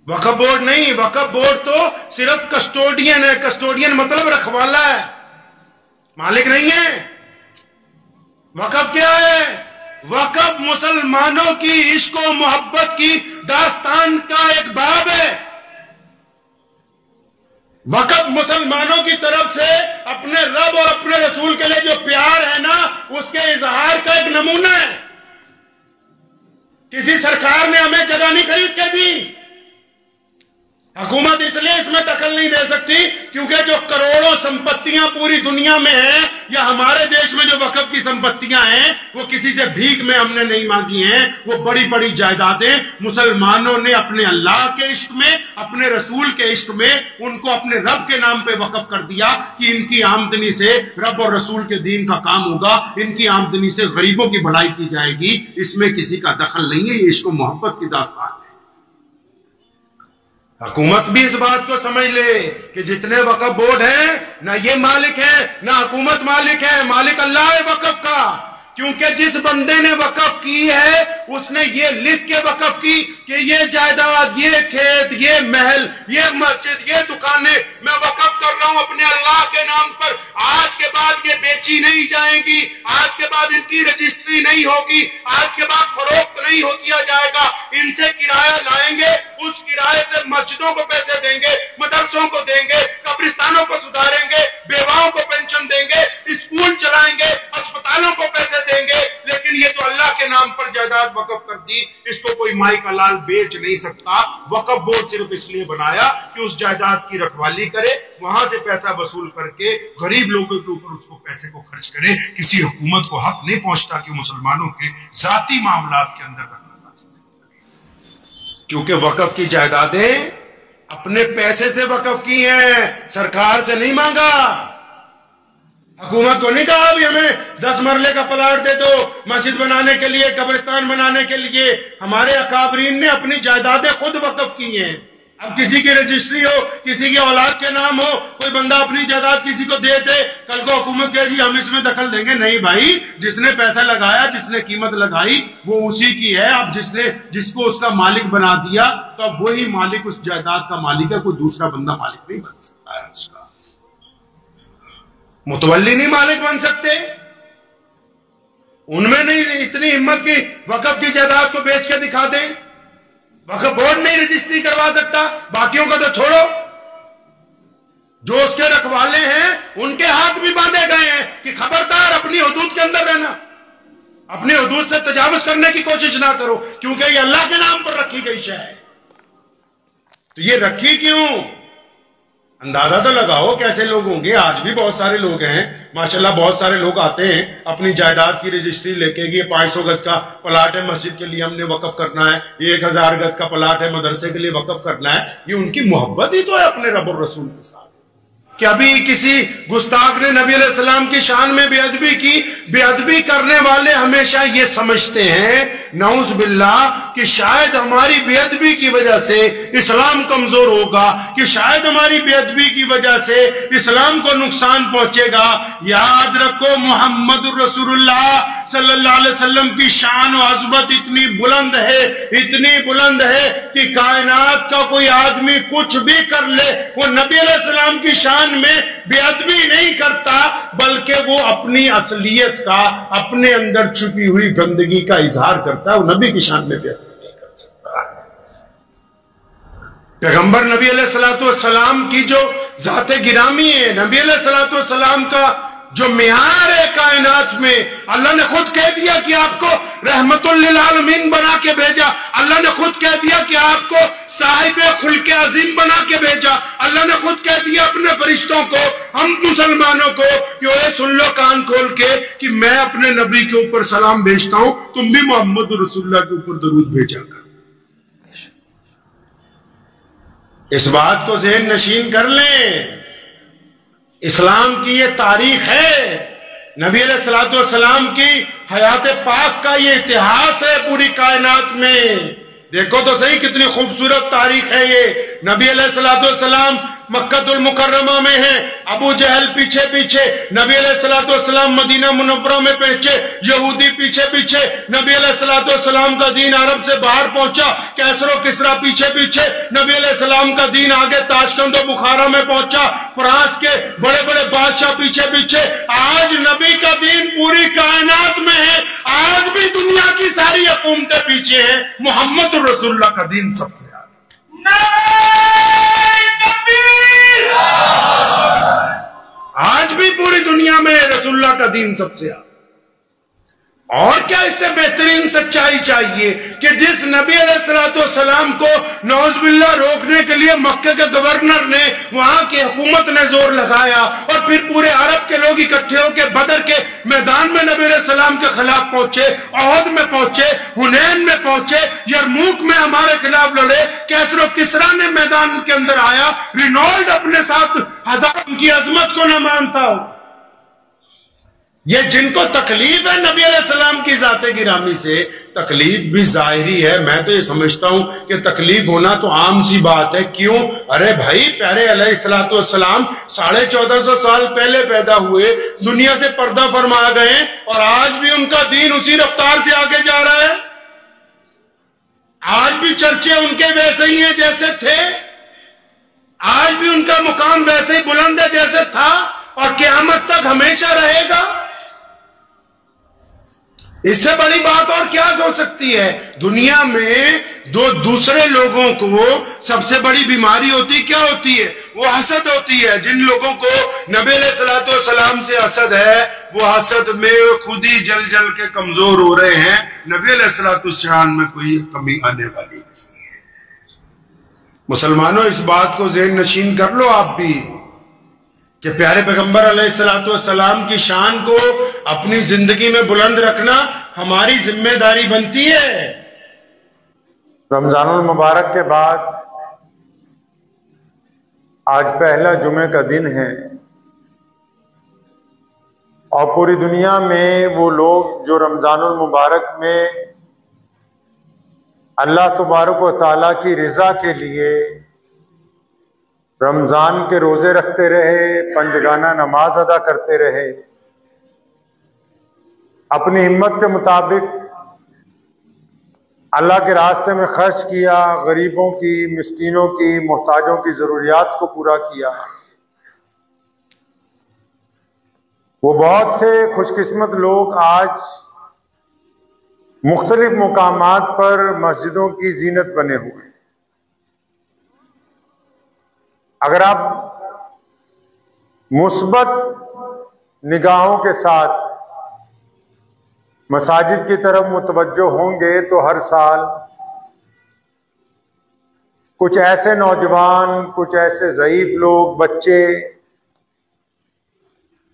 वक्फ बोर्ड नहीं, वक्फ बोर्ड तो सिर्फ कस्टोडियन है। कस्टोडियन मतलब रखवाला है, मालिक नहीं है। वक्फ क्या है? वक्फ मुसलमानों की इश्क और मोहब्बत की दास्तान का एक बाब है। वक्फ मुसलमानों की तरफ से अपने रब और अपने रसूल के लिए जो प्यार है ना, उसके इजहार का एक नमूना है। किसी सरकार ने हमें जगह नहीं खरीद के दी। हुकूमत इसलिए इसमें दखल नहीं दे सकती क्योंकि जो करोड़ों संपत्तियां पूरी दुनिया में हैं या हमारे देश में जो वक्फ की संपत्तियां हैं वो किसी से भीख में हमने नहीं मांगी हैं। वो बड़ी बड़ी जायदादें मुसलमानों ने अपने अल्लाह के इश्क में, अपने रसूल के इश्क में उनको अपने रब के नाम पे वक्फ कर दिया कि इनकी आमदनी से रब और रसूल के दीन का काम होगा, इनकी आमदनी से गरीबों की भलाई की जाएगी। इसमें किसी का दखल नहीं है, ये इश्क और मोहब्बत की दास्तान है। हुकूमत भी इस बात को समझ ले कि जितने वक्फ बोर्ड हैं ना ये मालिक है ना हुकूमत मालिक है, मालिक अल्लाह है वक्फ का। क्योंकि जिस बंदे ने वक्फ की है उसने ये लिख के वक्फ की कि ये जायदाद, ये खेत, ये महल, ये मस्जिद, ये दुकानें मैं वक्फ कर रहा हूं अपने अल्लाह के नाम पर। आज के बाद ये बेची नहीं जाएंगी, आज के बाद इनकी रजिस्ट्री नहीं होगी, आज के बाद फरोख्त नहीं हो किया जाएगा। इनसे किराया लाएंगे, उस किराए से मस्जिदों को पैसे देंगे, मदरसों को देंगे, कब्रिस्तानों को सुधारेंगे, बेवाओं को पेंशन देंगे, स्कूल चलाएंगे, अस्पतालों को पैसे देंगे। लेकिन ये जो अल्लाह के नाम पर जायदाद वक्फ कर दी, इसको कोई माई का लाल बेच नहीं सकता। वक्फ बोर्ड सिर्फ इसलिए बनाया कि उस जायदाद की रखवाली करे, वहां से पैसा वसूल करके गरीब लोगों के ऊपर उसको पैसे को खर्च करे। किसी हुकूमत को हक नहीं पहुंचता कि मुसलमानों के जाती मामलात के अंदर दखल कर सके, क्योंकि वक्फ की जायदादें अपने पैसे से वक्फ की हैं, सरकार से नहीं मांगा। हुकूमत को नहीं कहा अभी हमें 10 मरले का प्लाट दे दो मस्जिद बनाने के लिए, कब्रिस्तान बनाने के लिए। हमारे अकाबरीन ने अपनी जायदादें खुद वक्फ की हैं। अब किसी की रजिस्ट्री हो, किसी की औलाद के नाम हो, कोई बंदा अपनी जायदाद किसी को दे दे, कल को हुकूमत कहे जी हम इसमें दखल देंगे, नहीं भाई, जिसने पैसा लगाया, जिसने कीमत लगाई वो उसी की है। अब जिसको उसका मालिक बना दिया तो अब वही मालिक उस जायदाद का मालिक है, कोई दूसरा बंदा मालिक नहीं बन सकता है उसका। मुतवल्ली नहीं मालिक बन सकते। उनमें नहीं इतनी हिम्मत की वक्फ की जायदाद को बेच के दिखा दें। वक्फ बोर्ड नहीं रजिस्ट्री करवा सकता, बाकियों को तो छोड़ो, जो उसके रखवाले हैं उनके हाथ भी बांधे गए हैं कि खबरदार अपनी हुदूद के अंदर रहना, अपनी हुदूद से तजावुज करने की कोशिश ना करो, क्योंकि ये अल्लाह के नाम पर रखी गई शय है। तो ये रखी क्यों? अंदाजा तो लगाओ कैसे लोग होंगे। आज भी बहुत सारे लोग हैं माशाल्लाह, बहुत सारे लोग आते हैं अपनी जायदाद की रजिस्ट्री लेके कि 500 गज का प्लाट है मस्जिद के लिए हमने वक्फ करना है, 1000 गज का प्लाट है मदरसे के लिए वक्फ करना है। ये उनकी मोहब्बत ही तो है अपने रब और रसूल के साथ। कि अभी किसी गुस्ताख ने नबी अलैहि सलाम की शान में बेअदबी की। बेअदबी करने वाले हमेशा ये समझते हैं नऊज बिल्लाह कि शायद हमारी बेअदबी की वजह से इस्लाम कमजोर होगा, कि शायद हमारी बेअदबी की वजह से इस्लाम को नुकसान पहुंचेगा। याद रखो मोहम्मद रसूलुल्लाह सल्लल्लाहु अलैहि वसल्लम की शान और अज़मत इतनी बुलंद है, इतनी बुलंद है कि कायनात का कोई आदमी कुछ भी कर ले, वो नबी अलैहि सलाम की शान में बेअदबी नहीं करता, बल्कि वो अपनी असलियत का, अपने अंदर छुपी हुई गंदगी का इजहार करता है। वो नबी की शान में बेअदबी नहीं कर सकता। पैगंबर नबी अलैहिस्सलातु वस्सलाम की जो जाते गिरामी है, नबी अलैहिस्सलातु वस्सलाम का जो मियार है कायनात में, अल्लाह ने खुद कह दिया कि आपको रहमतुल लिल आलमीन बना के भेजा। अल्लाह ने खुद कह दिया कि आपको साहिब खुल्क अजीम बना के भेजा। अल्लाह ने खुद कह दिया अपने फरिश्तों को, हम मुसलमानों को, कि ओए सुन लो कान खोल के कि मैं अपने नबी के ऊपर सलाम भेजता हूं, तुम भी मोहम्मद रसूलुल्लाह के ऊपर दरूद भेजा कर। इस बात को ज़हन नशीन कर लें। इस्लाम की ये तारीख है, नबी अलैहिस्सलातु वस्सलाम की हयात पाक का ये इतिहास है पूरी कायनात में। देखो तो सही कितनी खूबसूरत तारीख है ये। नबी अलैहिस्सलातु वस्सलाम मक्कातुल मुकर्रमा में है, अबू जहल पीछे पीछे, नबी अलैहिस्सलातु वस्सलाम मदीना मुनव्वरा में पहुंचे, यहूदी पीछे पीछे, नबी अलैहिस्सलातु वस्सलाम का दीन अरब से बाहर पहुंचा, कैसरो किसरा पीछे पीछे, नबी अलैहिस्सलाम का दीन आगे ताशकंद और बुखारा में पहुंचा, फ्रांस के बड़े बड़े बादशाह पीछे पीछे। आज नबी का दीन पूरी कायनात में है, आज भी दुनिया की सारी हुकूमतें पीछे हैं, मोहम्मद रसूलुल्लाह का दीन सबसे आगे। आज भी पूरी दुनिया में रसूलुल्लाह का दीन सबसे आगे। और क्या इससे बेहतरीन सच्चाई चाहिए कि जिस नबी अलैहिस्सलाम को नौज़ुबिल्लाह रोकने के लिए मक्के के गवर्नर ने, वहां की हुकूमत ने जोर लगाया और फिर पूरे अरब के लोग इकट्ठे होकर बदर के मैदान में नबी अलैहिस्सलाम के खिलाफ पहुंचे, ओहद में पहुंचे, हुनैन में पहुंचे, यरमूक में हमारे खिलाफ लड़े, कैसरो किसरा ने मैदान के अंदर आया, रिनॉल्ड अपने साथ हजारों की अजमत को न मानता हो। ये जिनको तकलीफ है नबी अलैहिस्सलाम की जाते गिरामी से, तकलीफ भी जाहिरी है। मैं तो ये समझता हूं कि तकलीफ होना तो आम सी बात है। क्यों? अरे भाई, प्यारे अलैहिस्सलातु वस्सलाम 1450 साल पहले पैदा हुए, दुनिया से पर्दा फरमा गए और आज भी उनका दीन उसी रफ्तार से आगे जा रहा है। आज भी चर्चे उनके वैसे ही हैं जैसे थे, आज भी उनका मुकाम वैसे ही बुलंद है जैसे था और क़यामत तक हमेशा रहेगा। इससे बड़ी बात और क्या हो सकती है? दुनिया में दो दूसरे लोगों को सबसे बड़ी बीमारी होती क्या होती है? वो हसद होती है। जिन लोगों को नबी अलैहिस्सलातु वस्सलाम से हसद है, वो हसद में खुद ही जल जल के कमजोर हो रहे हैं। नबी अलैहिस्सलातु वस्सलाम में कोई कमी आने वाली नहीं है। मुसलमानों, इस बात को ज़हन नशीन कर लो आप भी कि प्यारे पैगंबर अलैहिस्सलातु वस्सलाम की शान को अपनी जिंदगी में बुलंद रखना हमारी जिम्मेदारी बनती है। रमजानुल मुबारक के बाद आज पहला जुमे का दिन है। और पूरी दुनिया में वो लोग जो रमजानुल मुबारक में अल्लाह तबारक व तआला की रिजा के लिए रमजान के रोजे रखते रहे, पंजगाना नमाज अदा करते रहे, अपनी हिम्मत के मुताबिक अल्लाह के रास्ते में खर्च किया, गरीबों की, मिस्कीनों की, मोहताजों की ज़रूरियात को पूरा किया, वो बहुत से खुशकिस्मत लोग आज मुख्तलिफ मुकामात पर मस्जिदों की जीनत बने हुए हैं। अगर आप मुस्बत निगाहों के साथ मसाजिद की तरफ मुतवज्जो होंगे तो हर साल कुछ ऐसे नौजवान, कुछ ऐसे ज़ईफ लोग, बच्चे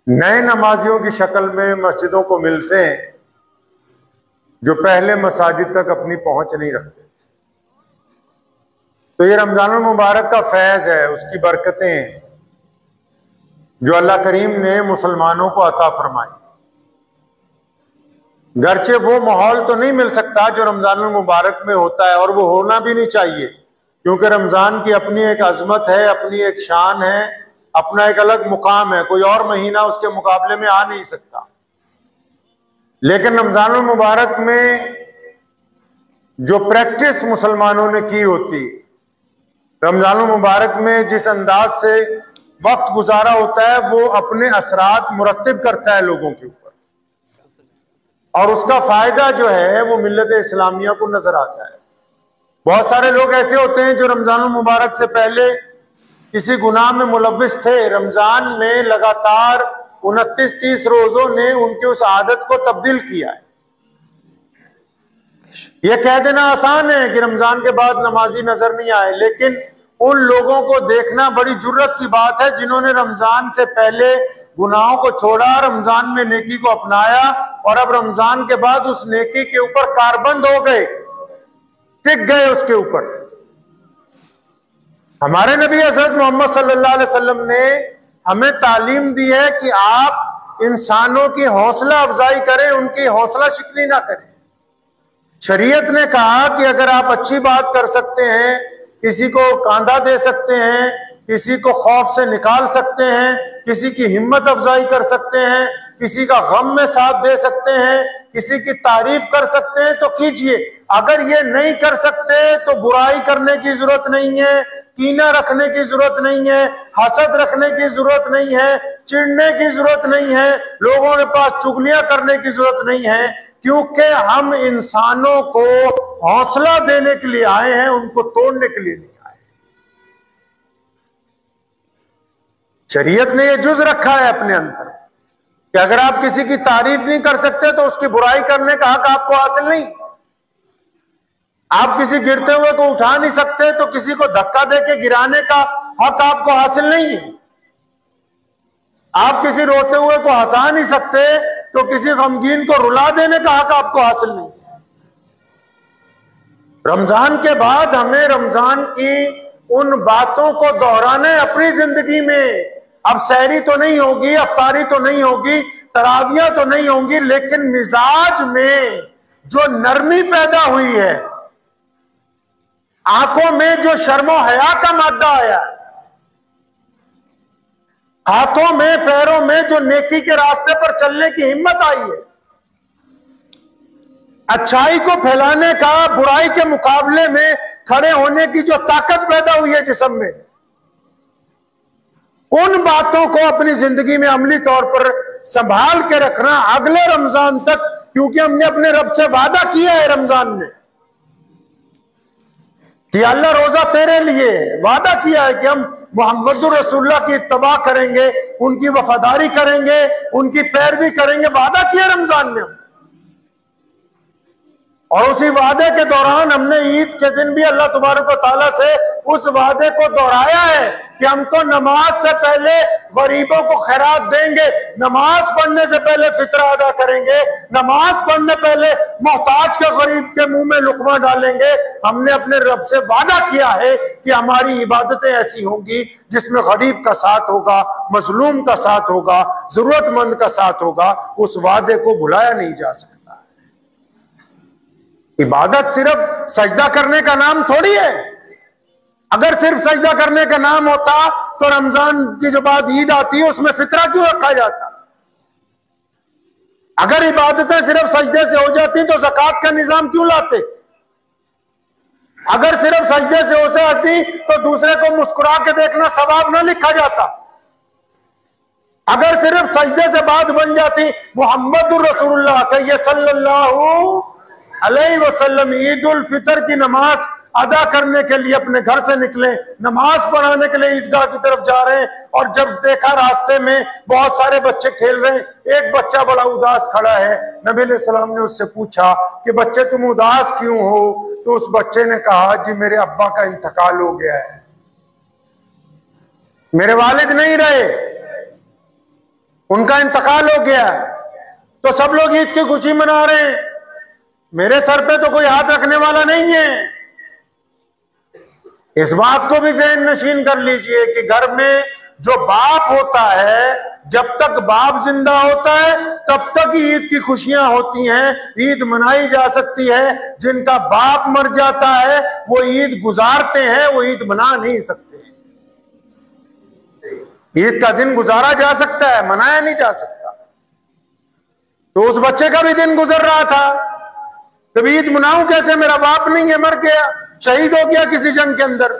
नए नमाजियों की शक्ल में मस्जिदों को मिलते हैं जो पहले मसाजिद तक अपनी पहुंच नहीं रखते थे। तो ये रमजानुल मुबारक का फैज़ है, उसकी बरकतें जो अल्लाह करीम ने मुसलमानों को अता फरमाई। गरचे वो माहौल तो नहीं मिल सकता जो रमजानुल मुबारक में होता है, और वो होना भी नहीं चाहिए, क्योंकि रमजान की अपनी एक अजमत है, अपनी एक शान है, अपना एक अलग मुकाम है। कोई और महीना उसके मुकाबले में आ नहीं सकता। लेकिन रमजानुल मुबारक में जो प्रैक्टिस मुसलमानों ने की होती, रमजानुल मुबारक में जिस अंदाज से वक्त गुजारा होता है, वो अपने असरात मुरत्तिब करता है लोगों के ऊपर, और उसका फायदा जो है वो मिल्लत इस्लामिया को नजर आता है। बहुत सारे लोग ऐसे होते हैं जो रमजानुल मुबारक से पहले किसी गुनाह में मुलव्विस थे, रमजान में लगातार 29-30 रोजों ने उनकी उस आदत को तब्दील किया है। यह कह देना आसान है कि रमजान के बाद नमाजी नजर नहीं आए, लेकिन उन लोगों को देखना बड़ी जुर्रत की बात है जिन्होंने रमजान से पहले गुनाहों को छोड़ा, रमजान में नेकी को अपनाया, और अब रमजान के बाद उस नेकी के ऊपर कारबंद हो गए, टिक गए उसके ऊपर। हमारे नबी हज़रत मोहम्मद सल्लल्लाहु अलैहि वसल्लम ने हमें तालीम दी है कि आप इंसानों की हौसला अफजाई करें, उनकी हौसला शिकनी ना करें। शरीयत ने कहा कि अगर आप अच्छी बात कर सकते हैं, किसी को कांधा दे सकते हैं, किसी को खौफ से निकाल सकते हैं, किसी की हिम्मत अफजाई कर सकते हैं, किसी का गम में साथ दे सकते हैं, किसी की तारीफ कर सकते हैं, तो कीजिए। अगर ये नहीं कर सकते तो बुराई करने की जरूरत नहीं है, कीना रखने की जरूरत नहीं है, हसद रखने की जरूरत नहीं है, चिढ़ने की जरूरत नहीं है, लोगों के पास चुगलियां करने की जरूरत नहीं है, क्योंकि हम इंसानों को हौसला देने के लिए आए हैं, उनको तोड़ने के लिए नहीं आए। शरीयत ने यह जुज रखा है अपने अंदर कि अगर आप किसी की तारीफ नहीं कर सकते तो उसकी बुराई करने का हक आपको हासिल नहीं। आप किसी गिरते हुए को उठा नहीं सकते तो किसी को धक्का देके गिराने का हक आपको हासिल नहीं है। आप किसी रोते हुए को हंसा नहीं सकते तो किसी गमगीन को रुला देने का हक आपको हासिल नहीं है। रमजान के बाद हमें रमजान की उन बातों को दोहराना है अपनी जिंदगी में। अब सहरी तो नहीं होगी, अफ्तारी तो नहीं होगी, तरावियां तो नहीं होंगी, लेकिन मिजाज में जो नरमी पैदा हुई है, आंखों में जो शर्मो हया का मादा आया, हाथों में पैरों में जो नेकी के रास्ते पर चलने की हिम्मत आई है, अच्छाई को फैलाने का, बुराई के मुकाबले में खड़े होने की जो ताकत पैदा हुई है जिस्म में, उन बातों को अपनी जिंदगी में अमली तौर पर संभाल के रखना अगले रमजान तक, क्योंकि हमने अपने रब से वादा किया है रमजान में कि अल्लाह रोजा तेरे लिए, वादा किया है कि हम मोहम्मदुर रसूलुल्लाह की इत्तबा करेंगे, उनकी वफादारी करेंगे, उनकी पैरवी करेंगे, वादा किया रमजान में। और उसी वादे के दौरान हमने ईद के दिन भी अल्लाह तबारक व तआला से उस वादे को दोहराया है कि हम तो नमाज से पहले गरीबों को खैरात देंगे, नमाज पढ़ने से पहले फितरा अदा करेंगे, नमाज पढ़ने पहले मोहताज के गरीब के मुंह में लुकमा डालेंगे। हमने अपने रब से वादा किया है कि हमारी इबादतें ऐसी होंगी जिसमें गरीब का साथ होगा, मजलूम का साथ होगा, जरूरतमंद का साथ होगा। उस वादे को भुलाया नहीं जा सकता। इबादत सिर्फ सजदा करने का नाम थोड़ी है। अगर सिर्फ सजदा करने का नाम होता तो रमजान की जो बाद ईद आती है उसमें फितरा क्यों रखा जाता? अगर इबादतें सिर्फ सजदे से हो जाती तो ज़कात का निजाम क्यों लाते? अगर सिर्फ सजदे से हो जाती तो दूसरे को मुस्कुरा के देखना सवाब ना लिखा जाता। अगर सिर्फ सजदे से बात बन जाती मुहम्मदुर रसूलुल्लाह कहिए सल्लल्लाहु अलैहि वसल्लम ईद उल फितर की नमाज अदा करने के लिए अपने घर से निकले, नमाज पढ़ाने के लिए ईदगाह की तरफ जा रहे हैं, और जब देखा रास्ते में बहुत सारे बच्चे खेल रहे हैं, एक बच्चा बड़ा उदास खड़ा है। नबी अलैहि सलाम ने उससे पूछा कि बच्चे तुम उदास क्यों हो? तो उस बच्चे ने कहा जी मेरे अब्बा का इंतकाल हो गया है, मेरे वालिद नहीं रहे, उनका इंतकाल हो गया है। तो सब लोग ईद की खुशी मना रहे हैं, मेरे सर पे तो कोई हाथ रखने वाला नहीं है। इस बात को भी ज़हन नशीन कर लीजिए कि घर में जो बाप होता है, जब तक बाप जिंदा होता है तब तक ईद की खुशियां होती हैं, ईद मनाई जा सकती है। जिनका बाप मर जाता है वो ईद गुजारते हैं, वो ईद मना नहीं सकते। ईद का दिन गुजारा जा सकता है, मनाया नहीं जा सकता। तो उस बच्चे का भी दिन गुजर रहा था, तब ईद मनाऊं कैसे? मेरा बाप नहीं है, मर गया, शहीद हो गया किसी जंग के अंदर।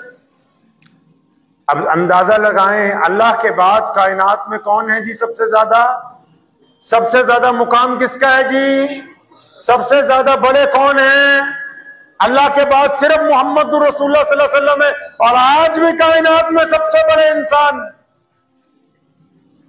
अब अंदाजा लगाएं अल्लाह के बाद कायनात में कौन है जी सबसे ज्यादा मुकाम किसका है जी? सबसे ज्यादा बड़े कौन है? अल्लाह के बाद सिर्फ मोहम्मद रसूलुल्लाह सल्लल्लाहु अलैहि वसल्लम है। और आज भी कायनात में सबसे बड़े इंसान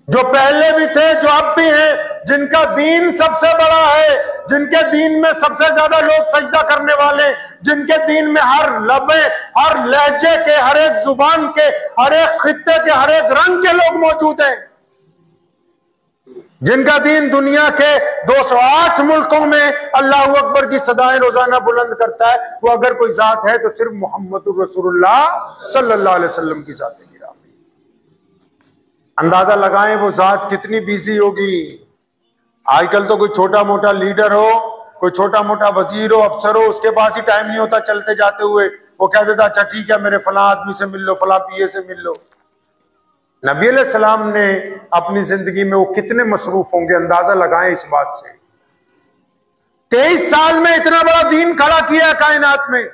जो पहले भी थे, जो अब भी हैं, जिनका दीन सबसे बड़ा है, जिनके दीन में सबसे ज्यादा लोग सजदा करने वाले, जिनके दीन में हर लबे, हर लहजे के, हर एक जुबान के, हर एक खित्ते के, हर एक रंग के लोग मौजूद हैं, जिनका दीन दुनिया के 208 मुल्कों में अल्लाह अकबर की सदाएं रोजाना बुलंद करता है। वो अगर कोई जात है तो सिर्फ मोहम्मद रसूलुल्लाह सल्लल्लाहु अलैहि वसल्लम की जात है। अंदाजा लगाएं वो जात कितनी बिजी होगी। आजकल तो कोई छोटा मोटा लीडर हो, कोई छोटा मोटा वजीर हो, अफसर हो, उसके पास ही टाइम नहीं होता चलते जाते हुए वो कह देता अच्छा ठीक है मेरे फलां आदमी से मिल लो, फलां पीए से मिल लो। नबी अलैहि सलाम ने अपनी जिंदगी में वो कितने मसरूफ होंगे, अंदाजा लगाएं इस बात से। 23 साल में इतना बड़ा दीन खड़ा किया है कायनात में,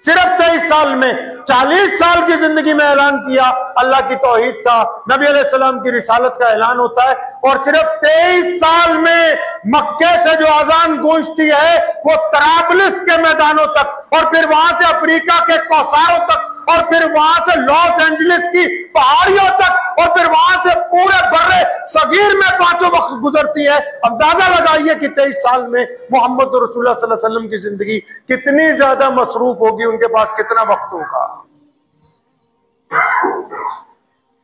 सिर्फ 23 साल में। 40 साल की जिंदगी में ऐलान किया अल्लाह की तौहीद का, नबी अलैहिस्सलाम की रिसालत का ऐलान होता है। और सिर्फ 23 साल में मक्के से जो अजान गूंजती है वो तराबलिस के मैदानों तक, और फिर वहां से अफ्रीका के कौसारों तक, और फिर वहां से लॉस एंजलिस की पहाड़ियों तक, और फिर वहां से पूरे बर्रे सगीर में पांचों वक्त गुजरती है। अंदाजा लगाइए कि 23 साल में मोहम्मद रसूलुल्लाह सल्लल्लाहु अलैहि वसल्लम की जिंदगी कितनी ज्यादा मसरूफ होगी, उनके पास कितना वक्त होगा।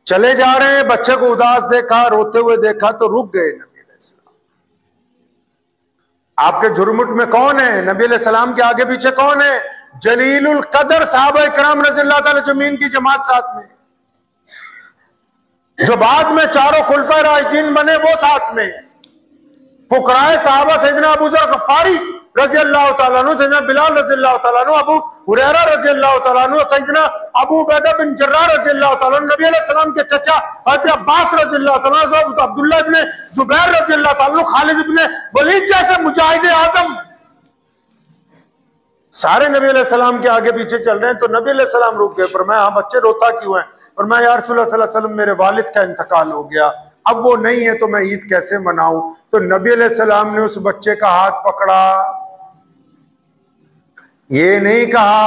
चले जा रहे हैं, बच्चे को उदास देखा, रोते हुए देखा तो रुक गए। नबी अलैहिस्सलाम आपके झुरमुट में कौन है? नबी अलैहिस्सलाम के आगे पीछे कौन है? जलीलुल कदर साहबा इकराम रज़ियल्लाहु ताला अजमईन की जमात साथ में, जो बाद में चारों खुलफा राशिदीन बने वो साथ में, फुकराए साहबा सैयदना अबू ज़र गफ़ारी रज़ियल्लाहु ताला अन्हु, सैयदना बिलाल रज़ियल्लाहु ताला अन्हु, अबू हुरैरा रज़ियल्लाहु ताला अन्हु, सैयदना अबू उबैदा बिन जर्राह रज़ियल्लाहु ताला अन्हु, नबी अलैहि सलाम के चचा हज़रत अब्बास रज़ियल्लाहु ताला अन्हु, अब्दुल्लाह इब्ने जुबैर रज़ियल्लाहु ताला अन्हु, खालिद इब्ने वलीद जैसे मुजाहिद आज़म सारे नबी अलैहि सलाम के आगे पीछे चल रहे हैं। तो नबी अलैहि सलाम रुक गए। फरमाया हाँ बच्चे रोता क्यों है? फरमाया या रसूलुल्लाह सल्लल्लाहु अलैहि वसल्लम मेरे वालिद का इंतकाल हो गया, अब वो नहीं है तो मैं ईद कैसे मनाऊं? तो नबी अलैहि सलाम ने उस बच्चे का हाथ पकड़ा, ये नहीं कहा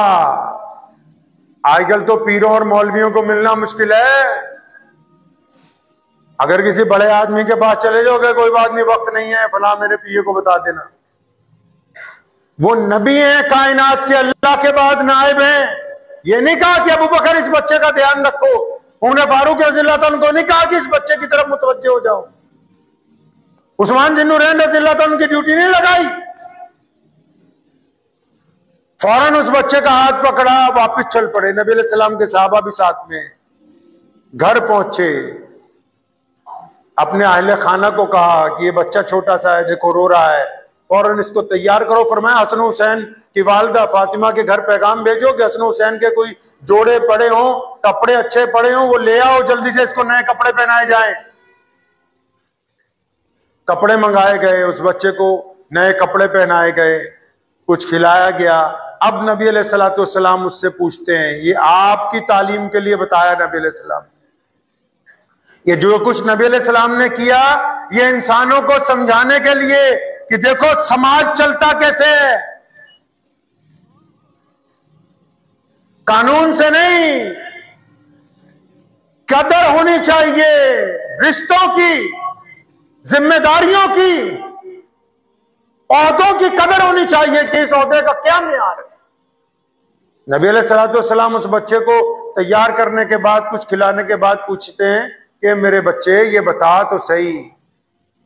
आजकल तो पीरों और मौलवियों को मिलना मुश्किल है, अगर किसी बड़े आदमी के पास चले जाओगे कोई बात नहीं, वक्त नहीं है, फला मेरे पिए को बता देना। वो नबी हैं कायनात के, अल्लाह के बाद नायब हैं। ये नहीं कहा कि अबू बकर इस बच्चे का ध्यान रखो, उमर फारूक रज़ियल्लाहु अन्हु को नहीं कहा कि इस बच्चे की तरफ मुतवज्जे हो जाओ, उस्मान ज़िन्नुरैन रज़ियल्लाहु अन्हु की ड्यूटी नहीं लगाई। फौरन उस बच्चे का हाथ पकड़ा, वापस चल पड़े। नबी अलैहि सलाम के सहाबा भी साथ में। घर पहुंचे, अपने अहले खाना को कहा कि ये बच्चा छोटा सा है, देखो रो रहा है, फौरन इसको तैयार करो। फरमाया हसन हुसैन की वालिदा फातिमा के घर पैगाम भेजो कि हसन हुसैन के कोई जोड़े पड़े हों, कपड़े अच्छे पड़े हों, वो ले आओ, जल्दी से इसको नए कपड़े पहनाए जाएं। कपड़े मंगाए गए, उस बच्चे को नए कपड़े पहनाए गए, कुछ खिलाया गया। अब नबी अलैहिस्सलातु वस्सलाम उससे पूछते हैं, ये आपकी तालीम के लिए बताया नबी अलैहिस्सलाम, ये जो कुछ नबी अलैहिस्सलाम ने किया ये इंसानों को समझाने के लिए कि देखो समाज चलता कैसे है, कानून से नहीं, कदर होनी चाहिए रिश्तों की, जिम्मेदारियों की, औहदों की कदर होनी चाहिए कि इस औहदे का क्या मेयार है। नबी अलैहिस्सलाम उस बच्चे को तैयार करने के बाद, कुछ खिलाने के बाद पूछते हैं कि मेरे बच्चे ये बता तो सही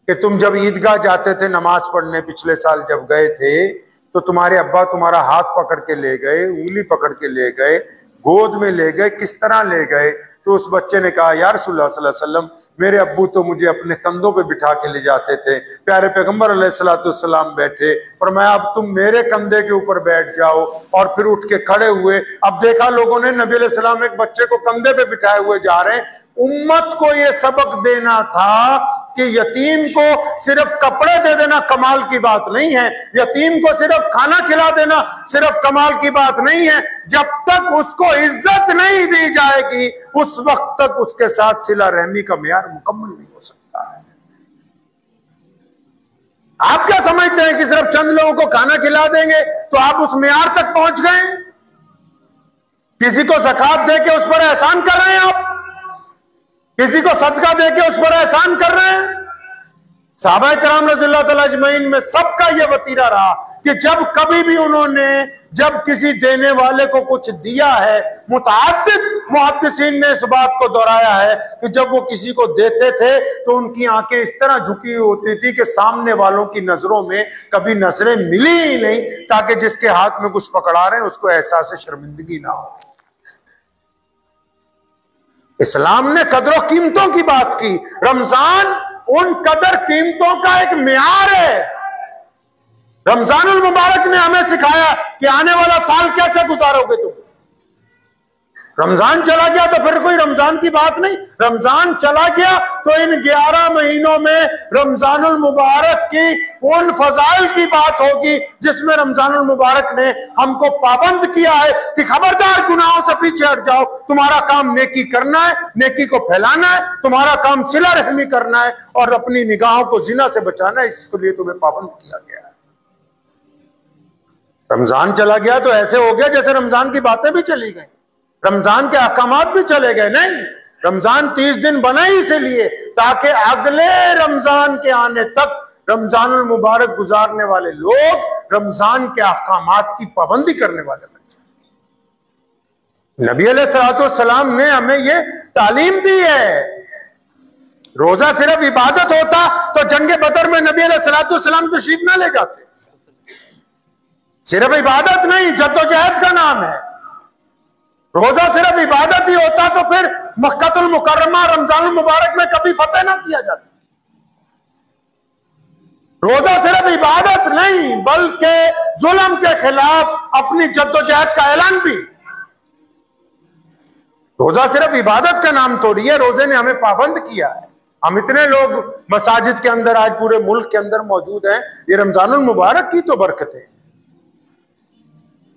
कि तुम जब ईदगाह जाते थे नमाज पढ़ने, पिछले साल जब गए थे तो तुम्हारे अब्बा तुम्हारा हाथ पकड़ के ले गए, उंगली पकड़ के ले गए, गोद में ले गए, किस तरह ले गए? तो उस बच्चे ने कहा, या रसूलुल्लाह सल्लल्लाहु अलैहि वसल्लम, मेरे अब्बू तो मुझे अपने कंधों पे बिठा के ले जाते थे, प्यारे पैगंबर अलैहिस्सलाम बैठे, फरमाया अब तुम मेरे कंधे के ऊपर बैठ जाओ, और फिर उठ के खड़े हुए। अब देखा लोगों ने नबी अलैहिस्सलाम एक बच्चे को कंधे पे बिठाए हुए जा रहे हैं। उम्मत को ये सबक देना था कि यतीम को सिर्फ कपड़े दे देना कमाल की बात नहीं है, यतीम को सिर्फ खाना खिला देना सिर्फ कमाल की बात नहीं है। जब तक उसको इज्जत नहीं दी जाएगी उस वक्त तक उसके साथ सिला रहमी का मेयार मुकम्मल नहीं हो सकता है। आप क्या समझते हैं कि सिर्फ चंद लोगों को खाना खिला देंगे तो आप उस मेयार तक पहुंच गए? किसी को ज़कात दे के उस पर एहसान कर रहे हैं आप, किसी को सदका दे के उस पर एहसान कर रहे हैं। सहाबा किराम रज़ियल्लाहु तआला अजमईन में सबका यह वतीरा रहा कि जब कभी भी उन्होंने जब किसी देने वाले को कुछ दिया है, मुतअद्दिद मुहद्दिसीन ने इस बात को दोहराया है कि जब वो किसी को देते थे तो उनकी आंखें इस तरह झुकी होती थी कि सामने वालों की नजरों में कभी नजरें मिली ही नहीं, ताकि जिसके हाथ में कुछ पकड़ा रहे हैं उसको एहसास शर्मिंदगी ना हो। इस्लाम ने कदरों कीमतों की बात की। रमजान उन कदर कीमतों का एक मेयार है। रमजानुल मुबारक ने हमें सिखाया कि आने वाला साल कैसे गुजारोगे तुम। रमजान चला गया तो फिर कोई रमजान की बात नहीं, रमजान चला गया तो इन 11 महीनों में रमजानुल मुबारक की उन फजाइल की बात होगी जिसमें रमजानुल मुबारक ने हमको पाबंद किया है कि खबरदार गुनाहों से पीछे हट जाओ, तुम्हारा काम नेकी करना है, नेकी को फैलाना है, तुम्हारा काम सिला रहमी करना है और अपनी निगाहों को जिना से बचाना है, इसके लिए तुम्हें पाबंद किया गया है। रमजान चला गया तो ऐसे हो गया जैसे रमजान की बातें भी चली गई, रमजान के अहकामात भी चले गए। नहीं, रमजान 30 दिन बना ही इसलिए ताकि अगले रमजान के आने तक रमजानुल मुबारक गुजारने वाले लोग रमजान के अहकामात की पाबंदी करने वाले बन जाए। नबी अलैहिस्सलाम ने हमें ये तालीम दी है। रोजा सिर्फ इबादत होता तो जंगे बदर में नबी अलैहिस्सलाम तशरीफ न ले जाते। सिर्फ इबादत नहीं, जद्दोजहद का नाम है। रोजा सिर्फ इबादत ही होता तो फिर मक्कातुल मुकर्रमा रमजानुल मुबारक में कभी फतेह ना किया जाता। रोजा सिर्फ इबादत नहीं बल्कि जुल्म के खिलाफ अपनी जद्दोजहद का ऐलान भी। रोजा सिर्फ इबादत का नाम थोड़ी है, रोजे ने हमें पाबंद किया है। हम इतने लोग मसाजिद के अंदर आज पूरे मुल्क के अंदर मौजूद हैं, ये रमजानुल मुबारक की तो बरकत है।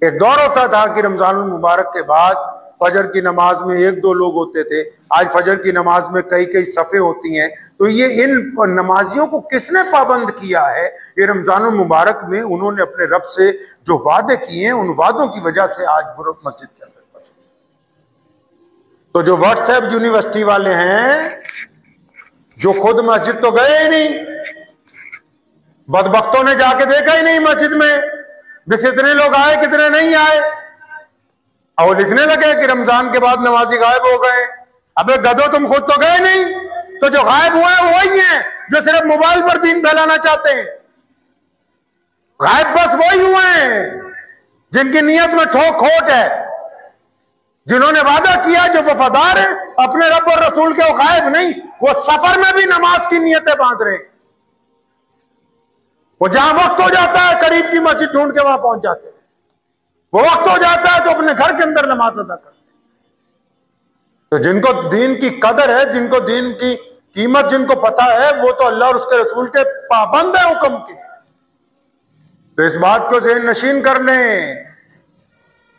एक दौर होता था कि रमजानुल मुबारक के बाद फजर की नमाज में 1-2 लोग होते थे, आज फजर की नमाज में कई सफ़े होती हैं। तो ये इन नमाजियों को किसने पाबंद किया है? ये रमजानुल मुबारक में उन्होंने अपने रब से जो वादे किए हैं उन वादों की वजह से आज वो मस्जिद के अंदर पहुंचे। तो जो व्हाट्सएप यूनिवर्सिटी वाले हैं जो खुद मस्जिद तो गए ही नहीं, बदबख्तों ने जाके देखा ही नहीं मस्जिद में, भी कितने लोग आए कितने नहीं आए। और वो लिखने लगे कि रमजान के बाद नमाजी गायब हो गए। अबे गधो, तुम खुद तो गए नहीं, तो जो गायब हुए हैं वही हैं जो सिर्फ मोबाइल पर दीन फैलाना चाहते हैं। गायब बस वही हुए हैं जिनकी नीयत में ठोक खोट है, जिन्होंने वादा किया, जो वफादार है अपने रब और रसूल के। वो गायब नहीं, वो सफर में भी नमाज की नीयतें बांध रहे हैं। वो जहां वक्त हो जाता है करीब की मस्जिद ढूंढ के वहां पहुंच जाते हैं। वो वक्त हो जाता है तो अपने घर के अंदर नमाज अदा करते हैं। तो जिनको दीन की कदर है, जिनको दीन की कीमत जिनको पता है, वो तो अल्लाह और उसके रसूल के पाबंद है हुक्म के। तो इस बात को ज़हन नशीन कर लें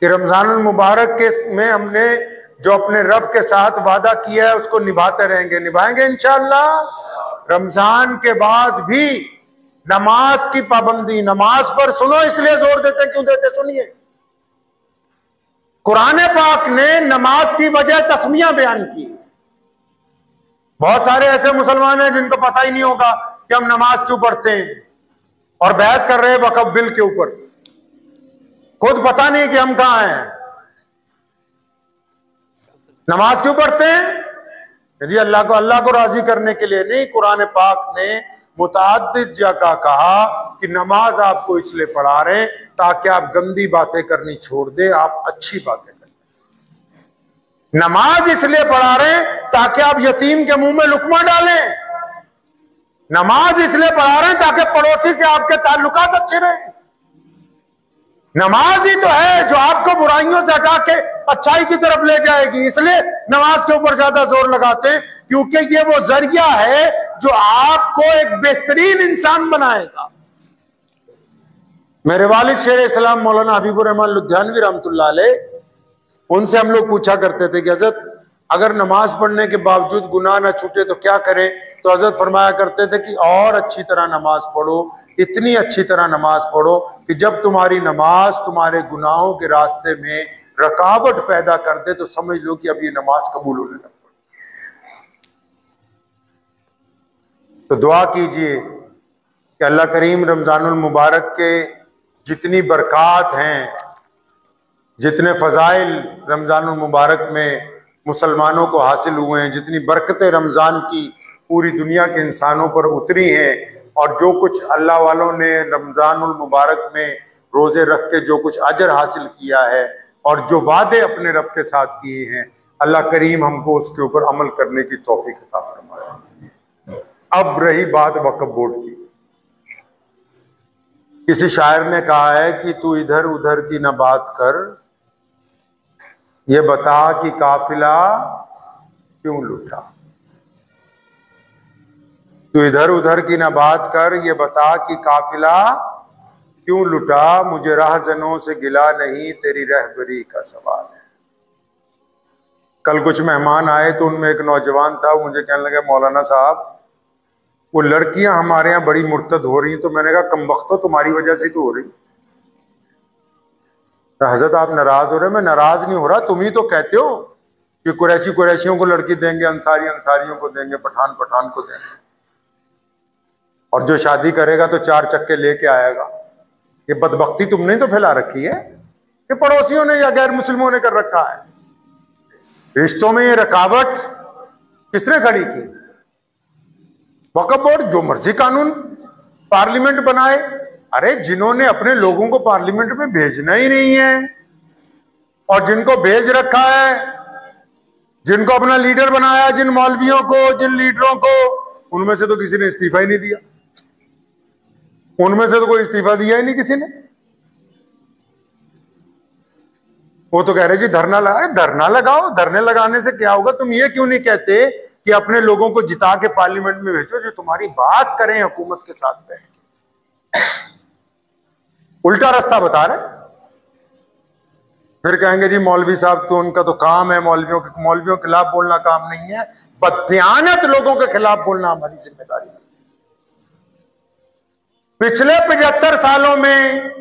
कि रमजान मुबारक के में हमने जो अपने रब के साथ वादा किया है उसको निभाते रहेंगे, निभाएंगे इंशाअल्लाह। रमजान के बाद भी नमाज की पाबंदी, नमाज पर सुनो इसलिए जोर देते हैं, क्यों देते सुनिए। कुरान पाक ने नमाज की वजह तस्मियां बयान की। बहुत सारे ऐसे मुसलमान हैं जिनको पता ही नहीं होगा कि हम नमाज क्यों पढ़ते हैं और बहस कर रहे हैं वक्फ बिल के ऊपर, खुद पता नहीं कि हम कहां हैं। नमाज क्यों पढ़ते हैं? यदि अल्लाह को राजी करने के लिए नहीं। कुरान पाक ने मुतअद्दिद जगह कहा कि नमाज आपको इसलिए पढ़ा रहे हैं ताकि आप गंदी बातें करनी छोड़ दे, आप अच्छी बातें करें। नमाज इसलिए पढ़ा रहे हैं ताकि आप यतीम के मुंह में लुकमा डालें। नमाज इसलिए पढ़ा रहे हैं ताकि पड़ोसी से आपके ताल्लुकात अच्छे रहें। नमाज ही तो है जो आपको बुराइयों से हटा के अच्छाई की तरफ ले जाएगी। इसलिए नमाज के ऊपर ज्यादा जोर लगाते हैं, क्योंकि ये वो जरिया है जो आपको एक बेहतरीन इंसान बनाएगा। मेरे वालिद शेर इस्लाम मौलाना हबीबुर रहमान लुधियानवी रहमतुल्लाह अलैह, उनसे हम लोग पूछा करते थे कि हजरत अगर नमाज पढ़ने के बावजूद गुनाह ना छूटे तो क्या करें? तो हजरत फरमाया करते थे कि और अच्छी तरह नमाज पढ़ो, इतनी अच्छी तरह नमाज पढ़ो कि जब तुम्हारी नमाज तुम्हारे गुनाहों के रास्ते में रुकावट पैदा कर दे तो समझ लो कि अब ये नमाज कबूल होने लग पड़ी। तो दुआ कीजिए कि अल्लाह करीम रमजानुल मुबारक के जितनी बरक़ात हैं, जितने फ़ज़ाइल रमजानुल मुबारक में मुसलमानों को हासिल हुए हैं, जितनी बरकतें रमज़ान की पूरी दुनिया के इंसानों पर उतरी हैं, और जो कुछ अल्लाह वालों ने रमज़ानुल मुबारक में रोज़े रख के जो कुछ अजर हासिल किया है और जो वादे अपने रब के साथ किए हैं, अल्लाह करीम हमको उसके ऊपर अमल करने की तौफीक अता फरमाए। अब रही बात वक्फ बोर्ड की। किसी शायर ने कहा है कि तू इधर उधर की न बात कर, ये बता कि काफिला क्यों लूटा। तू इधर उधर की न बात कर, ये बता कि काफिला क्यों लुटा। मुझे राहजनों से गिला नहीं, तेरी रहबरी का सवाल है। कल कुछ मेहमान आए तो उनमें एक नौजवान था, मुझे कहने लगे मौलाना साहब वो लड़कियां हमारे यहाँ बड़ी मुर्तद हो रही हैं। तो मैंने कहा कमबख्तो तुम्हारी वजह से तो हो रही। हजरत आप नाराज हो रहे? मैं नाराज नहीं हो रहा, तुम ही तो कहते हो कि कुरैशियों को लड़की देंगे, अंसारी अंसारियों को देंगे, पठान पठान को देंगे, और जो शादी करेगा तो 4 चक्के लेके आएगा। ये बदबख्ती तुमने तो फैला रखी है कि पड़ोसियों ने या गैर मुस्लिमों ने कर रखा है। रिश्तों में ये रुकावट किसने खड़ी की? वक्फ बोर्ड जो मर्जी कानून पार्लियामेंट बनाए। अरे जिन्होंने अपने लोगों को पार्लियामेंट में भेजना ही नहीं है और जिनको भेज रखा है, जिनको अपना लीडर बनाया, जिन मौलवियों को, जिन लीडरों को, उनमें से तो किसी ने इस्तीफा ही नहीं दिया। उनमें से तो कोई इस्तीफा दिया ही नहीं किसी ने। वो तो कह रहे जी धरना लगाए। धरना लगाओ, धरने लगाने से क्या होगा? तुम ये क्यों नहीं कहते कि अपने लोगों को जिता के पार्लियामेंट में भेजो जो तुम्हारी बात करें हुकूमत के साथ बैठ के। उल्टा रास्ता बता रहे। फिर कहेंगे जी मौलवी साहब तो उनका तो काम है, मौलवियों के खिलाफ बोलना काम नहीं है, बददियानत लोगों के खिलाफ बोलना हमारी जिम्मेदारी है। पिछले 75 सालों में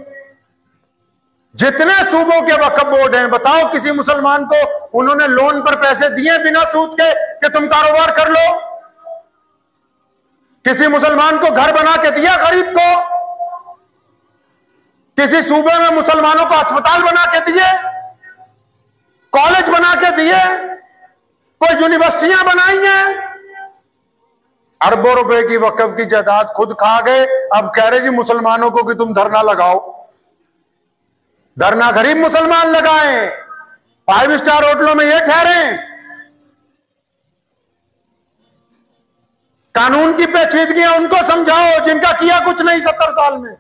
जितने सूबों के वक्फ बोर्ड हैं, बताओ किसी मुसलमान को उन्होंने लोन पर पैसे दिए बिना सूद के कि तुम कारोबार कर लो? किसी मुसलमान को घर बना के दिया गरीब को? किसी सूबे में मुसलमानों को अस्पताल बना के दिए, कॉलेज बना के दिए, कोई यूनिवर्सिटियां बनाई हैं? अरबों रुपए की वक्फ की जायदाद खुद खा गए। अब कह रहे जी मुसलमानों को कि तुम धरना लगाओ। धरना गरीब मुसलमान लगाएं, 5 स्टार होटलों में ये ठहरे। कानून की पेचीदगियां उनको समझाओ जिनका किया कुछ नहीं 70 साल में।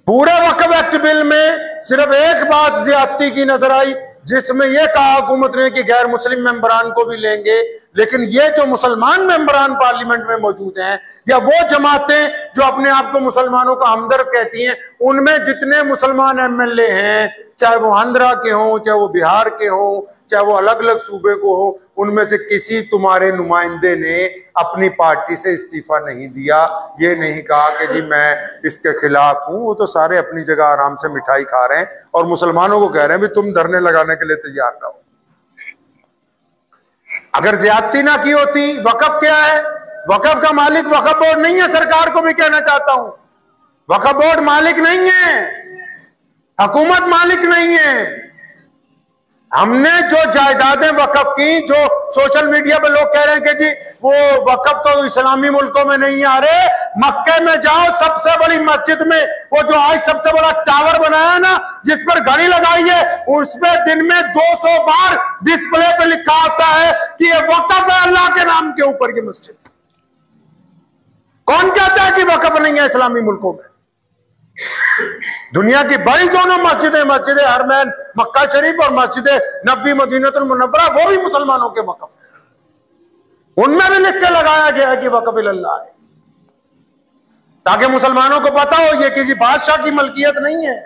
पूरे वक्फ एक्ट बिल में सिर्फ एक बात ज्यादती की नजर आई, जिसमें यह कहा हुकूमत ने कि गैर मुस्लिम मेंबरान को भी लेंगे, लेकिन ये जो मुसलमान मेंबरान पार्लियामेंट में मौजूद हैं या वो जमातें जो अपने आप को मुसलमानों का हमदर्द कहती हैं, उनमें जितने मुसलमान एमएलए हैं, चाहे वो आंध्रा के हों, चाहे वो बिहार के हों, चाहे वो अलग अलग सूबे को हो, उनमें से किसी तुम्हारे नुमाइंदे ने अपनी पार्टी से इस्तीफा नहीं दिया। ये नहीं कहा कि जी मैं इसके खिलाफ हूं। वो तो सारे अपनी जगह आराम से मिठाई खा रहे हैं और मुसलमानों को कह रहे हैं भी तुम धरने लगाने के लिए तैयार रहो। अगर ज्यादती ना की होती, वक्फ क्या है? वक्फ का मालिक वक्फ बोर्ड नहीं है। सरकार को भी कहना चाहता हूं, वक्फ बोर्ड मालिक नहीं है, हुकूमत मालिक नहीं है। हमने जो जायदादें वक्फ की, जो सोशल मीडिया पे लोग कह रहे हैं कि जी वो वक्फ तो इस्लामी मुल्कों में नहीं आ रहे, मक्के में जाओ, सबसे बड़ी मस्जिद में वो जो आज सबसे बड़ा टावर बनाया ना, जिस पर घड़ी लगाई है, उसमें दिन में 200 बार डिस्प्ले पे लिखा होता है कि ये वक्फ है अल्लाह के नाम के ऊपर की मस्जिद। कौन कहता है कि वक्फ नहीं है इस्लामी मुल्कों में? दुनिया की बड़ी दोनों मस्जिदें, मस्जिद हरमैन मक्का शरीफ और मस्जिद नबी मदीनतुल मुनव्वरा, वो भी मुसलमानों के वक्फ है। उनमें भी लिख के लगाया गया है कि वक्फ इल्लाह है, ताकि मुसलमानों को पता हो ये किसी बादशाह की मलकियत नहीं है।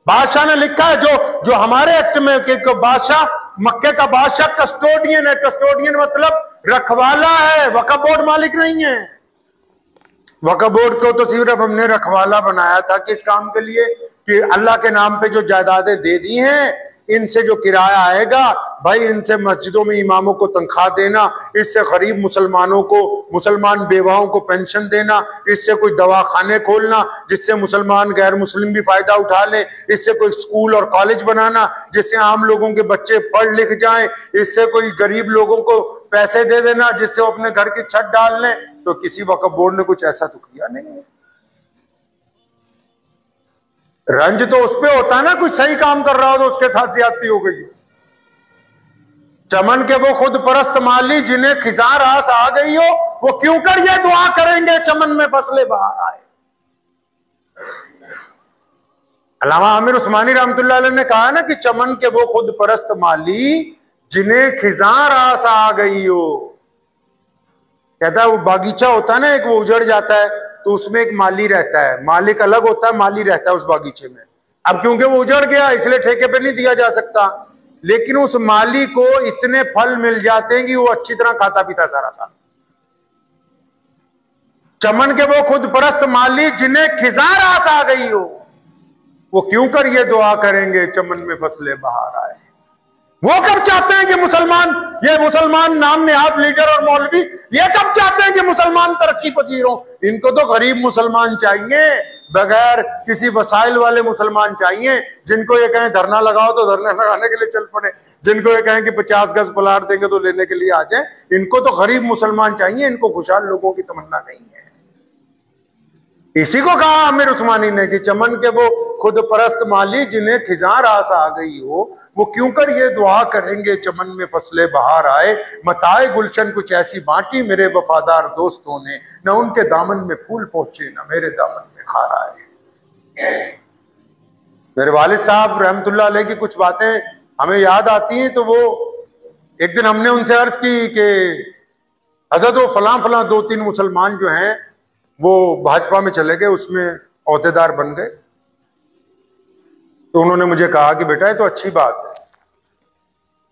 बादशाह ने लिखा है, जो हमारे एक्ट में कि बादशाह, मक्के का बादशाह कस्टोडियन है। कस्टोडियन मतलब रखवाला है, वक्फ बोर्ड मालिक नहीं है। वक्फ बोर्ड को तो सिर्फ हमने रखवाला बनाया था किस काम के लिए? कि अल्लाह के नाम पे जो जायदादें दे दी हैं, इनसे जो किराया आएगा भाई, इनसे मस्जिदों में इमामों को तनख्वाह देना, इससे गरीब मुसलमानों को, मुसलमान बेवाओं को पेंशन देना, इससे कोई दवाखाने खोलना जिससे मुसलमान गैर मुस्लिम भी फायदा उठा लें, इससे कोई स्कूल और कॉलेज बनाना जिससे आम लोगों के बच्चे पढ़ लिख जाएं, इससे कोई गरीब लोगों को पैसे दे देना जिससे वो अपने घर की छत डाल लें। तो किसी वक्फ बोर्ड ने कुछ ऐसा तो किया नहीं है। रंज तो उस पे होता है ना, कुछ सही काम कर रहा हो तो उसके साथ ज्यादती हो गई। चमन के वो खुद परस्त माली जिन्हें खिज़ां रास आ गई हो, वो क्यों कर ये दुआ करेंगे चमन में फसलें बाहर आए। अल्लामा आमिर उस्मानी रहमतुल्लाह अलैह ने कहा ना कि चमन के वो खुद परस्त माली जिन्हें खिज़ां रास आ गई हो। कहता है वो बागीचा होता है ना एक, वो उजड़ जाता है तो उसमें एक माली रहता है, मालिक अलग होता है, माली रहता है उस बागीचे में। अब क्योंकि वो उजड़ गया इसलिए ठेके पे नहीं दिया जा सकता, लेकिन उस माली को इतने फल मिल जाते हैं कि वो अच्छी तरह खाता पीता सारा साल। चमन के वो खुद परस्त माली जिन्हें खिज़ां रास आ गई हो, वो क्यों कर ये दुआ करेंगे चमन में फसलें बाहर आए। वो कब चाहते हैं कि मुसलमान, ये मुसलमान नाम नेहाद लीडर और मौलवी, ये कब चाहते हैं कि मुसलमान तरक्की पसीर हो? इनको तो गरीब मुसलमान चाहिए, बगैर किसी वसाइल वाले मुसलमान चाहिए, जिनको ये कहें धरना लगाओ तो धरना लगाने के लिए चल पड़े, जिनको ये कहें कि 50 गज प्लाट देंगे तो लेने के लिए आ जाए। इनको तो गरीब मुसलमान चाहिए, इनको खुशहाल लोगों की तमन्ना नहीं है। इसी को कहा आमिर उस्मानी ने कि चमन के वो खुद परस्त माली जिन्हें खिज़ां रास आ गई हो, वो क्यों कर ये दुआ करेंगे चमन में फसलें बाहर आए। मताए गुलशन कुछ ऐसी बांटी मेरे वफादार दोस्तों ने, न उनके दामन में फूल पहुंचे न मेरे दामन में खार आए। मेरे वालिद साहब रहमतुल्लाह अलैह की कुछ बातें हमें याद आती हैं। तो वो एक दिन हमने उनसे अर्ज की कि हजरत वो फलां फलां 2-3 मुसलमान जो हैं वो भाजपा में चले गए, उसमें ओहदेदार बन गए। तो उन्होंने मुझे कहा कि बेटा ये तो अच्छी बात है।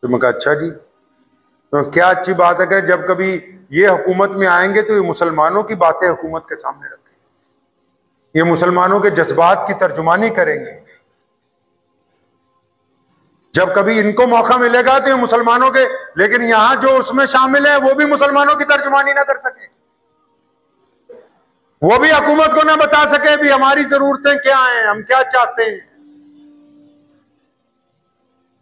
तो मैं कहा अच्छा जी। तो क्या अच्छी बात है? कि जब कभी ये हुकूमत में आएंगे तो ये मुसलमानों की बातें हुकूमत के सामने रखेंगे, ये मुसलमानों के जज्बात की तर्जुमानी करेंगे। जब कभी इनको मौका मिलेगा तो ये मुसलमानों के, लेकिन यहां जो उसमें शामिल है वो भी मुसलमानों की तर्जुमानी ना कर सके। वो भी हुकूमत को ना बता सके भी हमारी जरूरतें क्या हैं, हम क्या चाहते हैं।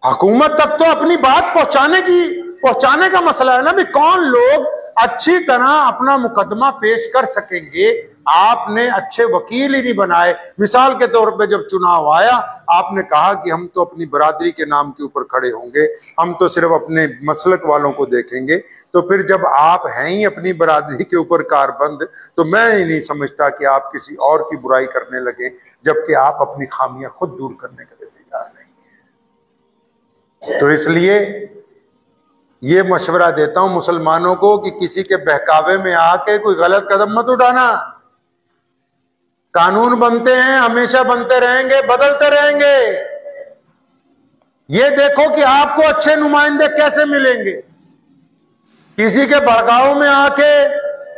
हुकूमत तक तो अपनी बात पहुंचाने का मसला है ना भी कौन लोग अच्छी तरह अपना मुकदमा पेश कर सकेंगे। आपने अच्छे वकील ही नहीं बनाए। मिसाल के तौर पे जब चुनाव आया, आपने कहा कि हम तो अपनी बरादरी के नाम के ऊपर खड़े होंगे, हम तो सिर्फ अपने मसलक वालों को देखेंगे। तो फिर जब आप हैं ही अपनी बरादरी के ऊपर कारबंद, तो मैं ही नहीं समझता कि आप किसी और की बुराई करने लगे, जबकि आप अपनी खामियां खुद दूर करने के लिए तैयार नहीं है। तो इसलिए ये मशवरा देता हूं मुसलमानों को कि किसी के बहकावे में आके कोई गलत कदम मत उठाना। कानून बनते हैं, हमेशा बनते रहेंगे, बदलते रहेंगे। ये देखो कि आपको अच्छे नुमाइंदे कैसे मिलेंगे। किसी के भड़काव में आके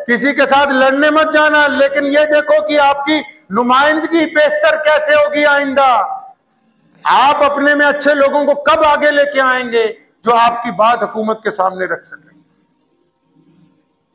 किसी के साथ लड़ने मत जाना, लेकिन ये देखो कि आपकी नुमाइंदगी बेहतर कैसे होगी आइंदा। आप अपने में अच्छे लोगों को कब आगे लेके आएंगे जो आपकी बात हुकूमत के सामने रख सके।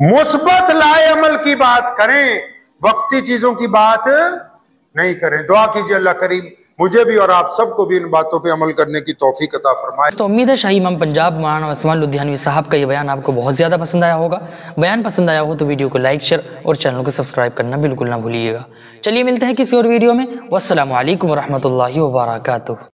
मुस्बत लाए अमल की बात करें, वक्ती चीजों की बात नहीं करें। दुआ कीजिए अल्लाह करीम मुझे भी और आप सबको भी इन बातों पे अमल करने की तौफीक अता फरमाए। तो उम्मीद है शाही इमाम पंजाब मौलाना उस्मान लुधियानवी साहब का ये बयान आपको बहुत ज़्यादा पसंद आया होगा। बयान पसंद आया हो तो वीडियो को लाइक, शेयर और चैनल को सब्सक्राइब करना बिल्कुल ना भूलिएगा। चलिए मिलते हैं किसी और वीडियो में। वस्सलामु अलैकुम वरहमतुल्लाहि वबरकातुहू।